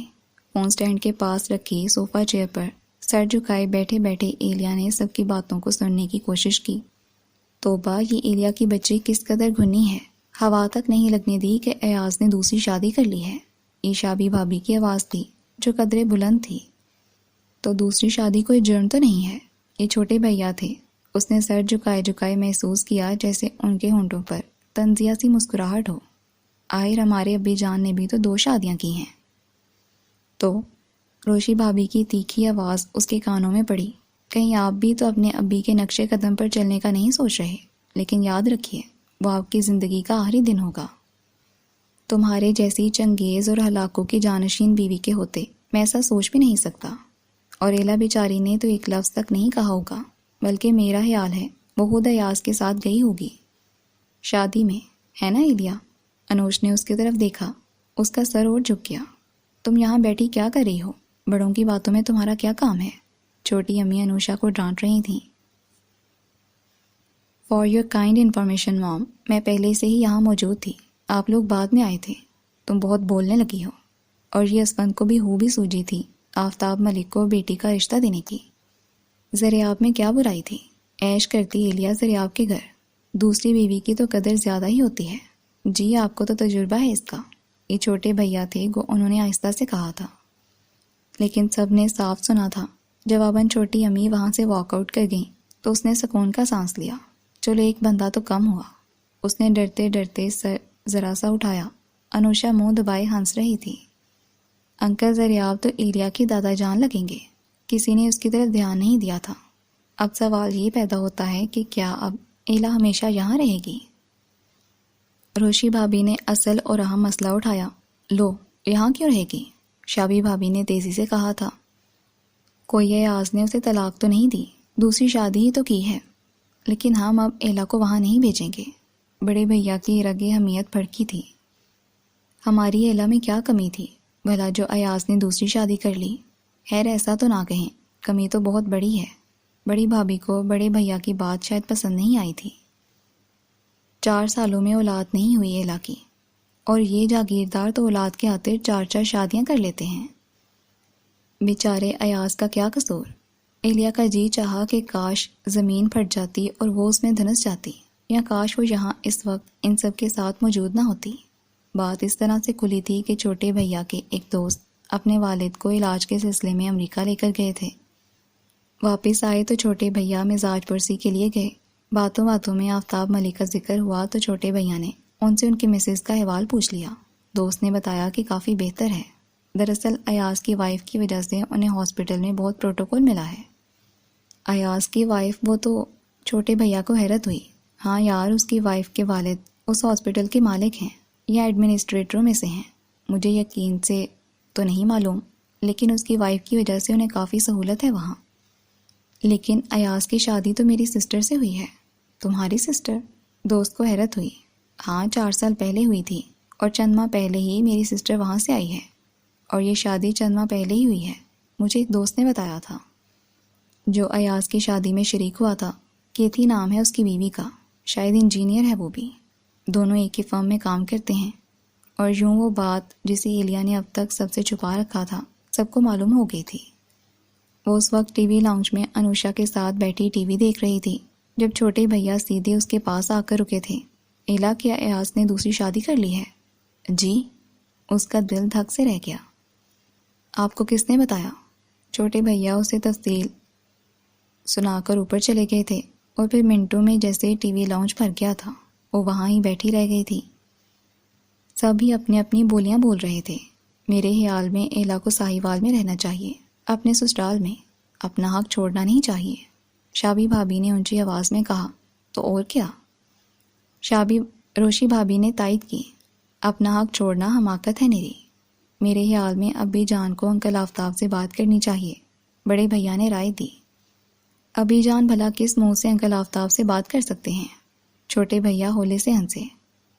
فون سٹینڈ کے پاس رکھی صوفہ چیئر پر سر جھکائے بیٹھے بیٹھے ایلیا نے سب کی باتوں کو سننے کی کوشش کی۔ توبہ، یہ ایلیا کی بچی کس قدر گھنی ہے، ہوا تک نہیں لگنے دی کہ ایاز نے دوسری شادی کر لی ہے۔ یہ شابی بھابی کی آواز تھی جو قدرے بلند تھی۔ تو دوسری شادی کوئی جرم تو نہیں ہے؟ یہ چھوٹے بھیا تھے۔ اس نے سر جھکائے جھکائے محسوس کیا جیسے ان کے ہونٹوں پر طنزیہ سی مسکراہٹ ہو۔ آخر ہمارے ابی جان نے بھی تو 2 شادیاں کی ہیں۔ تو روشی بھابی کی تیکھی آواز اس کے کانوں میں پڑی۔ کہیں آپ بھی تو اپنے ابی کے نقشے قدم پر چلنے کا نہیں سوچ رہے؟ لیکن یاد رکھیے، وہ آپ کی زندگی کا آخری دن ہوگا۔ تمہارے جیسی چنگیز اور ہلاکوں کی جانشین بیوی کے ہوتے میں ایسا سوچ بھی نہیں سکتا۔ اور ایلا بیچاری نے تو ایک لفظ تک نہیں کہا ہوگا، بلکہ میرا خیال ہے وہ خود ایاز کے ساتھ گئی ہوگی شادی میں، ہے نا ایلیا؟ انوش نے اس کی طرف دیکھا، اس کا سر اور جھک گیا۔ تم یہاں بیٹھی کیا کر رہی ہو؟ بڑوں کی باتوں میں تمہارا کیا کام ہے؟ چھوٹی امی انوشا کو ڈانٹ رہی تھیں۔ فار یور کائنڈ انفارمیشن مام، میں پہلے سے ہی یہاں موجود تھی، آپ لوگ بعد میں آئے تھے۔ تم بہت بولنے لگی ہو۔ اور یہ اسفند کو بھی خوبی سوجی تھی آفتاب ملک کو بیٹی کا رشتہ دینے کی۔ زریاب میں کیا برائی تھی؟ عیش کرتی ایلیا زریاب کے گھر، دوسری بیوی کی تو قدر زیادہ ہی ہوتی ہے۔ جی آپ کو تو تجربہ ہے اس کا، یہ چھوٹے بھیا تھے، انہوں نے آہستہ سے کہا تھا، لیکن سب نے صاف سنا تھا۔ جواباً چھوٹی امی وہاں سے واک آؤٹ کر گئیں تو اس نے سکون کا سانس لیا۔ چلو ایک بندہ تو کم ہوا۔ اس نے ڈرتے ڈرتے سر ذرا سا اٹھایا۔ انوشا منہ دبائے ہنس رہی تھی۔ انکل زریاب تو ایلیا کی دادا جان لگیں گے۔ کسی نے اس کی طرف دھیان نہیں دیا تھا۔ اب سوال یہ پیدا ہوتا ہے کہ کیا اب ایلا ہمیشہ یہاں رہے گی؟ روشی بھابھی نے اصل اور اہم مسئلہ اٹھایا۔ لو، یہاں کیوں رہے گی؟ شابی بھابھی نے تیزی سے کہا تھا۔ کوئی ایاز نے اسے طلاق تو نہیں دی، دوسری شادی ہی تو کی ہے، لیکن ہم اب ایلا کو وہاں نہیں بھیجیں گے۔ بڑے بھیا کی رگ حمیت بھڑکی تھی۔ ہماری ایلا میں کیا کمی تھی بھلا جو ایاز نے دوسری شادی کر لی؟ خیر ایسا تو نہ کہیں، کمی تو بہت بڑی ہے۔ بڑی بھابھی کو بڑے بھیا کی بات شاید پسند نہیں آئی تھی۔ 4 سالوں میں اولاد نہیں ہوئی ایلا کی، اور یہ جاگیردار تو اولاد کے خاطر 4 شادیاں کر لیتے ہیں۔ بیچارے ایاز کا کیا قصور؟ ایلیا کا جی چاہا کہ کاش زمین پھٹ جاتی اور وہ اس میں دھنس جاتی، یا کاش وہ یہاں اس وقت ان سب کے ساتھ موجود نہ ہوتی۔ بات اس طرح سے کھلی تھی کہ چھوٹے بھیا کے ایک دوست اپنے والد کو علاج کے سلسلے میں امریکہ لے کر گئے تھے۔ واپس آئے تو چھوٹے بھیا مزاج پرسی کے لیے گئے۔ باتوں باتوں میں آفتاب ملک کا ذکر ہوا تو چھوٹے بھیا نے ان سے ان کی مسز کا احوال پوچھ لیا۔ دوست نے بتایا کہ کافی بہتر ہے۔ دراصل ایاز کی وائف کی وجہ سے انہیں ہاسپٹل میں بہت پروٹوکول ملا ہے۔ ایاز کی وائف؟ وہ تو چھوٹے بھیا کو حیرت ہوئی۔ ہاں یار، اس کی وائف کے والد اس ہاسپٹل کے مالک ہیں یا ایڈمنسٹریٹروں میں سے ہیں، مجھے یقین سے تو نہیں معلوم، لیکن اس کی وائف کی وجہ سے انہیں کافی سہولت ہے وہاں۔ لیکن ایاز کی شادی تو میری سسٹر سے ہوئی ہے۔ تمہاری سسٹر؟ دوست کو حیرت ہوئی۔ ہاں 4 سال پہلے ہوئی تھی، اور چند ماہ پہلے ہی میری سسٹر وہاں سے آئی ہے، اور یہ شادی چند ماہ پہلے ہی ہوئی ہے، مجھے ایک دوست نے بتایا تھا جو ایاز کی شادی میں شریک ہوا تھا۔ کیتھی نام ہے اس کی بیوی کا، شاید انجینئر ہے وہ بھی، دونوں ایک ہی فرم میں کام کرتے ہیں۔ اور یوں وہ بات جسے ایلیا نے اب تک سب سے چھپا رکھا تھا سب کو معلوم ہو گئی تھی۔ وہ اس وقت ٹی وی لاؤنج میں انوشا کے ساتھ بیٹھی ٹی وی دیکھ رہی تھی جب چھوٹے بھیا سیدھے اس کے پاس آ کر رکے تھے۔ ایلا، کیا ایاز نے دوسری شادی کر لی ہے؟ جی۔ اس کا دل دھک سے رہ گیا۔ آپ کو کس نے بتایا؟ چھوٹے بھیا اسے تفصیل سنا کر اوپر چلے گئے تھے، اور پھر منٹوں میں جیسے ٹی وی لاؤنج بھر گیا تھا وہ وہاں ہی بیٹھی رہ گئی تھی۔ سبھی اپنی اپنی بولیاں بول رہے تھے۔ میرے خیال میں ایلا کو ساہیوال میں رہنا چاہیے، اپنے سسرال میں، اپنا حق چھوڑنا نہیں چاہیے، شابی بھابھی نے اونچی آواز میں کہا۔ تو اور کیا؟ روشی بھابھی نے تائید کی۔ اپنا حق چھوڑنا حماقت ہے نیری۔ میرے خیال میں ابی جان کو انکل آفتاب سے بات کرنی چاہیے، بڑے بھیا نے رائے دی۔ ابی جان بھلا کس منہ سے انکل آفتاب سے بات کر سکتے ہیں؟ چھوٹے بھیا ہولے سے ہنسے۔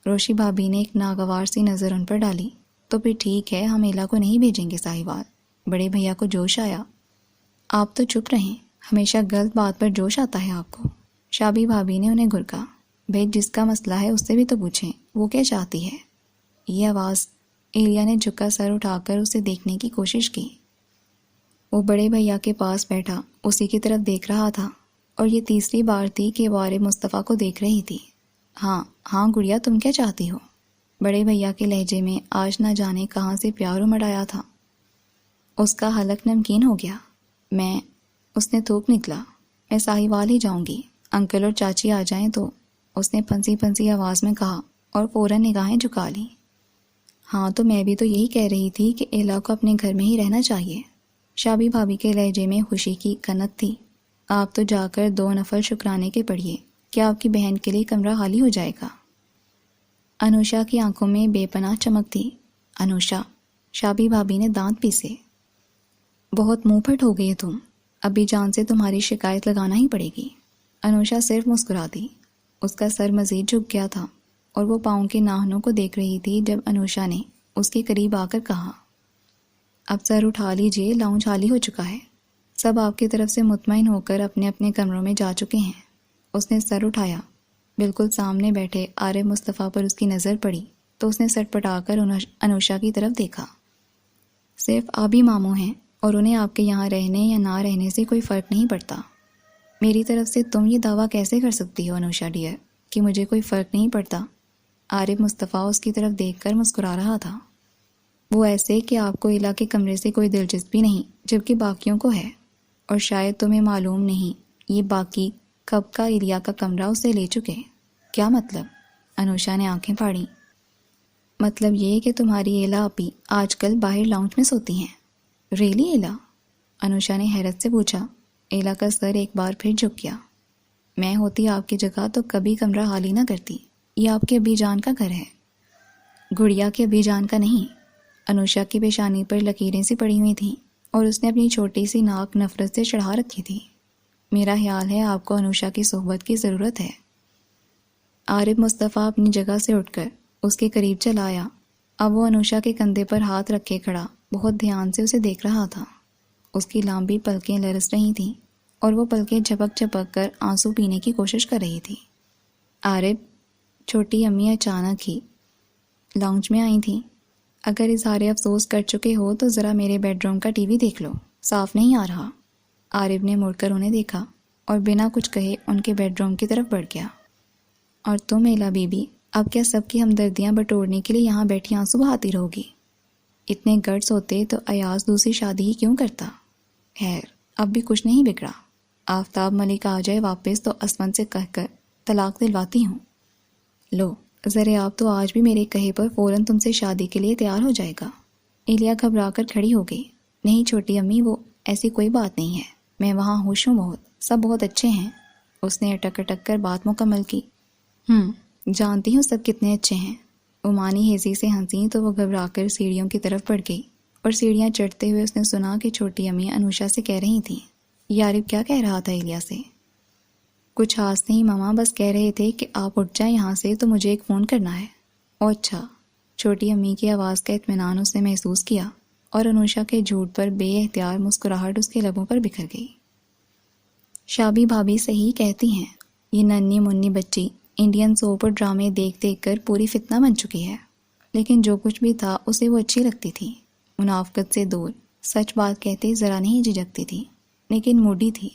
روشی بھابھی نے ایک ناگوار سی نظر ان پر ڈالی۔ تو پھر ٹھیک ہے، ہم ایلا کو نہیں بھیجیں گے ساہیوال۔ بڑے بھیا کو جوش آیا۔ آپ تو چپ رہیں، ہمیشہ غلط بات پر جوش آتا ہے آپ کو۔ شابی بھابھی نے انہیں گھرکا۔ بھائی جس کا مسئلہ ہے اس سے بھی تو پوچھیں، وہ کیا چاہتی ہے؟ یہ آواز؟ ایلیا نے جھکا سر اٹھا کر اسے دیکھنے کی کوشش کی۔ وہ بڑے بھیا کے پاس بیٹھا اسی کی طرف دیکھ رہا تھا، اور یہ تیسری بار تھی کہ وہ آرے مصطفیٰ کو دیکھ رہی تھی۔ ہاں گڑیا، تم کیا چاہتی ہو؟ بڑے بھیا کے لہجے میں آج نہ جانے کہاں سے پیار امڑ آیا تھا۔ اس کا حلق نمکین ہو گیا۔ اس نے تھوک نکلا، میں ساہیوال ہی جاؤں گی، انکل اور چاچی آ جائیں تو، اس نے پھنسی پھنسی آواز میں کہا، اور فوراً نگاہیں جھکا لی۔ ہاں تو میں بھی تو یہی کہہ رہی تھی کہ ایلا کو اپنے گھر میں ہی رہنا چاہیے۔ شابی بھابھی کے لہجے میں خوشی کی کنت تھی۔ آپ تو جا کر 2 نفل شکرانے کے پڑھیے، کیا آپ کی بہن کے لیے کمرہ خالی ہو جائے گا؟ انوشا کی آنکھوں میں بے پناہ چمک تھی۔ انوشا، شابی بھابھی نے دانت پیسے۔ بہت منہ پھٹ ہو گئی ہے تم، ابھی جان سے تمہاری شکایت لگانا ہی پڑے گی۔ انوشا صرف مسکرا دی۔ اس کا سر مزید جھک گیا تھا اور وہ پاؤں کے ناخنوں کو دیکھ رہی تھی جب انوشا نے اس کے قریب آ کر کہا، اب سر اٹھا لیجئے، لاؤنج خالی ہو چکا ہے۔ سب آپ کی طرف سے مطمئن ہو کر اپنے اپنے کمروں میں جا چکے ہیں۔ اس نے سر اٹھایا۔ بالکل سامنے بیٹھے عارف مصطفیٰ پر اس کی نظر پڑی تو اس نے سر پٹا کر انوشا کی طرف دیکھا۔ صرف آپ ہی ماموں ہیں اور انہیں آپ کے یہاں رہنے یا نہ رہنے سے کوئی فرق نہیں پڑتا۔ میری طرف سے تم یہ دعویٰ کیسے کر سکتی ہو انوشا ڈیئر کہ مجھے کوئی فرق نہیں پڑتا؟ عارف مصطفیٰ اس کی طرف دیکھ کر مسکرا رہا تھا۔ وہ ایسے کہ آپ کو الہ کے کمرے سے کوئی دلچسپی نہیں جبکہ باقیوں کو ہے، اور شاید تمہیں معلوم نہیں یہ باقی کب کا ایلیا کا کمرہ اسے لے چکے۔ کیا مطلب؟ انوشا نے آنکھیں پھاڑی۔ مطلب یہ کہ تمہاری ایلا اپی آج کل باہر لاؤنج میں سوتی ہیں۔ ریلی ایلا؟ انوشا نے حیرت سے پوچھا۔ ایلا کا سر ایک بار پھر جھک گیا۔ میں ہوتی آپ کی جگہ تو کبھی کمرہ خالی نہ کرتی، یہ آپ کے ابی جان کا گھر ہے، گڑیا کے ابی جان کا نہیں۔ انوشا کی پیشانی پر لکیریں سی پڑی ہوئی تھیں اور اس نے اپنی چھوٹی سی ناک نفرت سے چڑھا رکھی تھی۔ میرا خیال ہے آپ کو انوشا کی صحبت کی ضرورت ہے۔ عارف مصطفیٰ اپنی جگہ سے اٹھ کر اس کے قریب چلا آیا۔ اب وہ انوشا کے کندھے پر ہاتھ رکھے کھڑا بہت دھیان سے اسے دیکھ رہا تھا۔ اس کی لمبی پلکیں لرز رہی تھیں اور وہ پلکیں جھپک جھپک کر آنسو پینے کی کوشش کر رہی تھی۔ عارف، چھوٹی امی اچانک ہی لاؤنج میں آئی تھیں۔ اگر اظہار افسوس کر چکے ہو تو ذرا میرے بیڈ روم کا ٹی وی دیکھ لو، صاف نہیں آ رہا۔ عارف نے مڑ کر انہیں دیکھا اور بنا کچھ کہے ان کے بیڈ روم کی طرف بڑھ گیا۔ اور تم ایلا بی بی، اب کیا سب کی ہمدردیاں بٹورنے کے لیے یہاں بیٹھی آنسو بہاتی رہو گی؟ اتنے گٹس ہوتے تو ایاز دوسری شادی ہی کیوں کرتا؟ خیر، اب بھی کچھ نہیں بگڑا۔ آفتاب ملک آ جائے واپس تو اسمن سے کہہ کر طلاق دلواتی ہوں۔ لو، ذرا آپ تو آج بھی میرے کہے پر فوراً تم سے شادی کے لیے تیار ہو جائے گا۔ ایلیا گھبرا کر کھڑی ہو گئی۔ نہیں چھوٹی امی، وہ ایسی کوئی بات نہیں ہے، میں وہاں خوش ہوں، سب بہت اچھے ہیں۔ اس نے اٹک اٹک کر بات مکمل کی۔ جانتی ہوں سب کتنے اچھے ہیں۔ عمانی ہیزی سے ہنسی تو وہ گھبرا کر سیڑھیوں کی طرف بڑھ گئی اور سیڑھیاں چڑھتے ہوئے اس نے سنا کہ چھوٹی امی انوشا سے کہہ رہی تھیں، یارب کیا کہہ رہا تھا ایلیا سے؟ کچھ خاص نہیں ماما، بس کہہ رہے تھے کہ آپ اٹھ جائیں یہاں سے تو مجھے ایک فون کرنا ہے۔ او اچھا۔ چھوٹی امی کی آواز کا اطمینان اس نے محسوس کیا اور انوشا کے جھوٹ پر بے اختیار مسکراہٹ اس کے لبوں پر بکھر گئی۔ شابی بھابھی صحیح کہتی ہیں، یہ ننھی منی بچی انڈین سوپ اور ڈرامے دیکھ دیکھ کر پوری فتنہ بن چکی ہے، لیکن جو کچھ بھی تھا اسے وہ اچھی لگتی تھی۔ منافقت سے دور، سچ بات کہتے ذرا نہیں جھجکتی تھی، لیکن موڈی تھی۔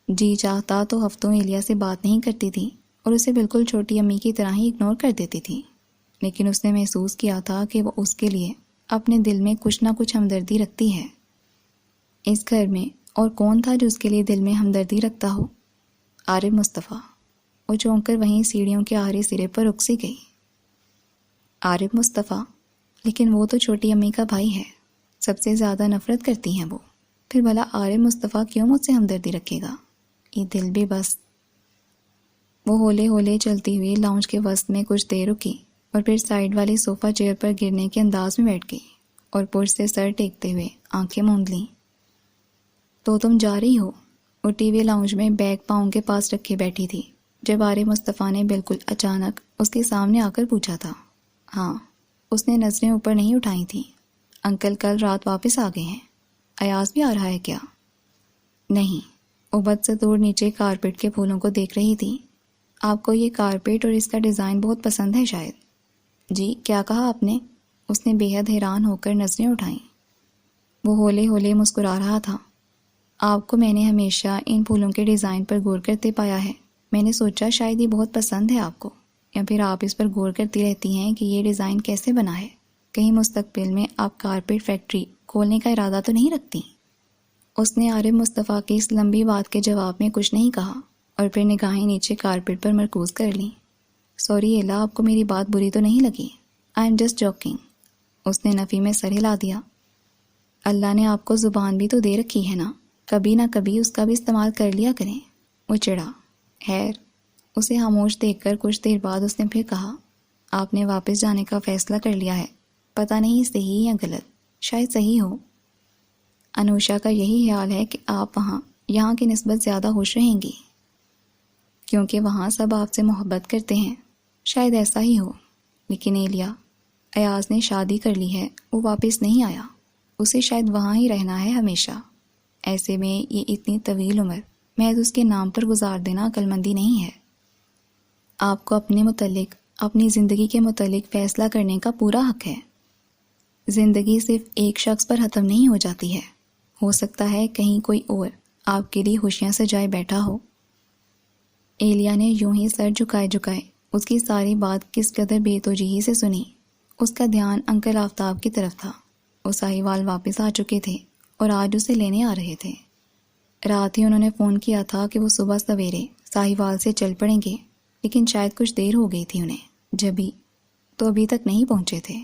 جی چاہتا تو ہفتوں ایلیا سے بات نہیں کرتی تھی اور اسے بالکل چھوٹی امی کی طرح ہی اگنور کر دیتی تھی، لیکن اس نے محسوس کیا تھا کہ وہ اس کے لیے اپنے دل میں کچھ نہ کچھ ہمدردی رکھتی ہے۔ اس گھر میں اور کون تھا جو اس کے لیے دل میں ہمدردی رکھتا ہو؟ عارف مصطفیٰ۔ وہ چونک کر وہیں سیڑھیوں کے آخری سرے پر رک سی گئی۔ عارف مصطفیٰ، لیکن وہ تو چھوٹی امی کا بھائی ہے، سب سے زیادہ نفرت کرتی ہیں وہ، پھر بھلا عارف مصطفیٰ کیوں مجھ سے ہمدردی رکھے گا؟ یہ دل بھی بس۔ وہ ہولے ہولے چلتی ہوئی لاؤنج کے وسط میں کچھ دیر رکی اور پھر سائیڈ والی صوفہ چیئر پر گرنے کے انداز میں بیٹھ گئی اور پرس سے سر ٹیکتے ہوئے آنکھیں موند لیں۔ تو تم جا رہی ہو؟ وہ ٹی وی لاؤنج میں بیگ پاؤں کے پاس رکھے بیٹھی تھی جب عارف مصطفیٰ نے بالکل اچانک اس کے سامنے آ کر پوچھا تھا۔ ہاں، اس نے نظریں اوپر نہیں اٹھائی تھیں۔ انکل کل رات واپس آ گئے ہیں۔ ایاز بھی آ رہا ہے کیا؟ نہیں۔ وہ بد سے دور نیچے کارپیٹ کے پھولوں کو دیکھ رہی تھی۔ آپ کو یہ کارپیٹ اور اس کا ڈیزائن بہت پسند ہے شاید؟ جی، کیا کہا آپ نے؟ اس نے بے حد حیران ہو کر نظریں اٹھائیں۔ وہ ہولے ہولے مسکرا رہا تھا۔ آپ کو میں نے ہمیشہ ان پھولوں کے ڈیزائن پر غور کرتے پایا ہے، میں نے سوچا شاید یہ بہت پسند ہے آپ کو، یا پھر آپ اس پر غور کرتی رہتی ہیں کہ یہ ڈیزائن کیسے بنا ہے، کہیں مستقبل میں آپ کارپیٹ فیکٹری کھولنے کا ارادہ تو نہیں رکھتی؟ اس نے عارف مصطفیٰ کی اس لمبی بات کے جواب میں کچھ نہیں کہا اور پھر نگاہیں نیچے کارپیٹ پر مرکوز کر لیں۔ سوری ایلا، آپ کو میری بات بری تو نہیں لگی؟ I am just joking. اس نے نفی میں سر ہلا دیا۔ اللہ نے آپ کو زبان بھی تو دے رکھی ہے نا، کبھی نہ کبھی اس کا بھی استعمال کر لیا کریں۔ وہ چڑھا۔ خیر، اسے خاموش دیکھ کر کچھ دیر بعد اس نے پھر کہا، آپ نے واپس جانے کا فیصلہ کر لیا ہے، پتہ نہیں صحیح یا غلط، شاید صحیح ہو۔ انوشا کا یہی خیال ہے کہ آپ یہاں کی نسبت زیادہ خوش رہیں گی کیونکہ وہاں سب آپ سے محبت کرتے ہیں، شاید ایسا ہی ہو۔ لیکن ایاز نے شادی کر لی ہے، وہ واپس نہیں آیا، اسے شاید وہاں ہی رہنا ہے ہمیشہ۔ ایسے میں یہ اتنی طویل عمر محض اس کے نام پر گزار دینا عقل مندی نہیں ہے۔ آپ کو اپنے متعلق، اپنی زندگی کے متعلق فیصلہ کرنے کا پورا حق ہے۔ زندگی صرف ایک شخص پر ختم نہیں ہو جاتی ہے، ہو سکتا ہے کہیں کوئی اور آپ کے لیے خوشیاں سجائے بیٹھا ہو۔ ایلیا نے یوں ہی سر جھکائے اس کی ساری بات کس قدر بے توجہی سے سنی۔ اس کا دھیان انکل آفتاب کی طرف تھا۔ وہ ساہیوال واپس آ چکے تھے اور آج اسے لینے آ رہے تھے۔ رات ہی انہوں نے فون کیا تھا کہ وہ صبح سویرے ساہیوال سے چل پڑیں گے، لیکن شاید کچھ دیر ہو گئی تھی انہیں، تو ابھی تک نہیں پہنچے تھے۔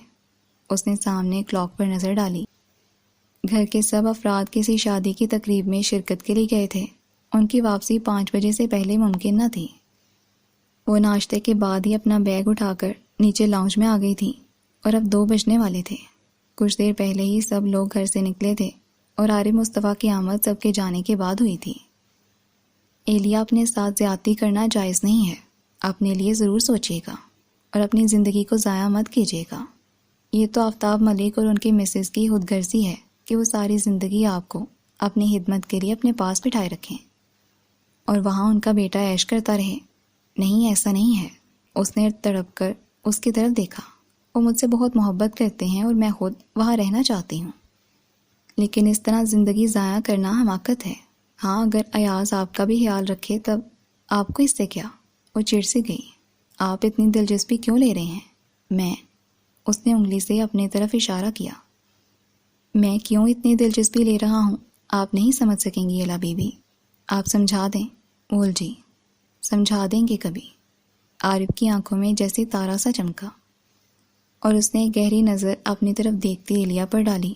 اس نے سامنے کلاک پر نظر ڈالی۔ گھر کے سب افراد کسی شادی کی تقریب میں شرکت کے لیے گئے تھے، ان کی واپسی 5 بجے سے پہلے ممکن نہ تھی۔ وہ ناشتے کے بعد ہی اپنا بیگ اٹھا کر نیچے لاؤنج میں آ گئی تھی اور اب 2 بجنے والے تھے۔ کچھ دیر پہلے ہی سب لوگ گھر سے نکلے تھے اور عارف مصطفیٰ کی آمد سب کے جانے کے بعد ہوئی تھی۔ ایلیا، اپنے ساتھ زیادتی کرنا جائز نہیں ہے، اپنے لیے ضرور سوچیے گا اور اپنی زندگی کو ضائع مت کیجیے گا۔ یہ تو آفتاب ملک اور ان کی مسز کی خود غرضی ہے کہ وہ ساری زندگی آپ کو اپنی خدمت کے لیے اپنے پاس بٹھائے رکھیں اور وہاں ان کا بیٹا عیش کرتا رہے۔ نہیں، ایسا نہیں ہے۔ اس نے تڑپ کر اس کی طرف دیکھا۔ وہ مجھ سے بہت محبت کرتے ہیں اور میں خود وہاں رہنا چاہتی ہوں، لیکن اس طرح زندگی ضائع کرنا حماقت ہے۔ ہاں، اگر ایاز آپ کا بھی خیال رکھے تب آپ کو اس سے کیا؟ وہ چڑ سی گئی۔ آپ اتنی دلچسپی کیوں لے رہے ہیں؟ اس نے انگلی سے اپنے طرف اشارہ کیا۔ میں کیوں اتنی دلچسپی لے رہا ہوں آپ نہیں سمجھ سکیں گی الا بی بی۔ آپ سمجھا دیں۔ مول جی، سمجھا دیں گے کبھی۔ عارف کی آنکھوں میں جیسے تارا سا چمکا اور اس نے گہری نظر اپنی طرف دیکھتی ایلیا پر ڈالی۔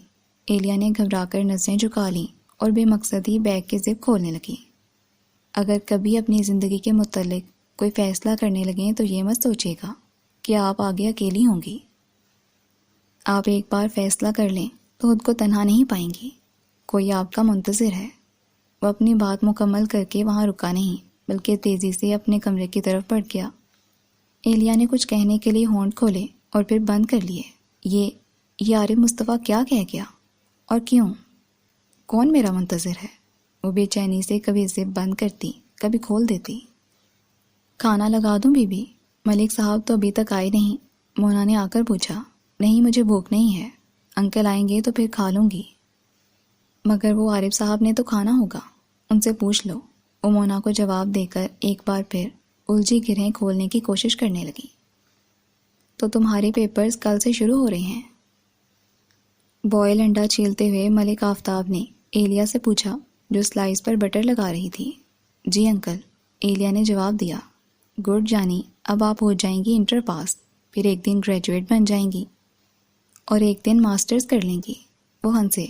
ایلیا نے گھبرا کر نظریں جھکا لیں اور بے مقصد ہی بیگ کے زپ کھولنے لگی۔ اگر کبھی اپنی زندگی کے متعلق کوئی فیصلہ کرنے لگیں تو یہ مت سوچیے گا کہ آپ آگے اکیلی ہوں گی۔ آپ ایک بار فیصلہ کر لیں تو خود کو تنہا نہیں پائیں گی، کوئی آپ کا منتظر ہے۔ وہ اپنی بات مکمل کر کے وہاں رکا نہیں بلکہ تیزی سے اپنے کمرے کی طرف بڑھ گیا۔ ایلیا نے کچھ کہنے کے لیے ہونٹ کھولے اور پھر بند کر لیے۔ یہ عارف مصطفیٰ کیا کہہ گیا اور کیوں؟ کون میرا منتظر ہے؟ وہ بے چینی سے کبھی زپ بند کرتی کبھی کھول دیتی۔ کھانا لگا دوں بی بی؟ ملک صاحب تو ابھی تک آئے نہیں، مونا نے آ کر پوچھا۔ نہیں، مجھے بھوک نہیں ہے، انکل آئیں گے تو پھر کھا لوں گی۔ مگر وہ عارف صاحب نے تو کھانا ہوگا، ان سے پوچھ لو۔ وہ مونا کو جواب دے کر ایک بار پھر الجھی گرہیں کھولنے کی کوشش کرنے لگی۔ تو تمہارے پیپرز کل سے شروع ہو رہے ہیں؟ بوائل انڈا چھیلتے ہوئے ملک آفتاب نے ایلیا سے پوچھا جو سلائس پر بٹر لگا رہی تھی۔ جی انکل، ایلیا نے جواب دیا۔ گڈ جانی، اب آپ ہو جائیں گی انٹر پاس، پھر ایک دن گریجویٹ بن جائیں گی اور ایک دن ماسٹرز کر لیں گی۔ وہ ہنسے۔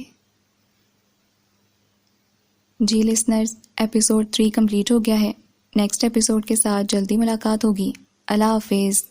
جی لسنرز، ایپیسوڈ 3 کمپلیٹ ہو گیا ہے۔ نیکسٹ ایپیسوڈ کے ساتھ جلدی ملاقات ہوگی۔ اللہ حافظ۔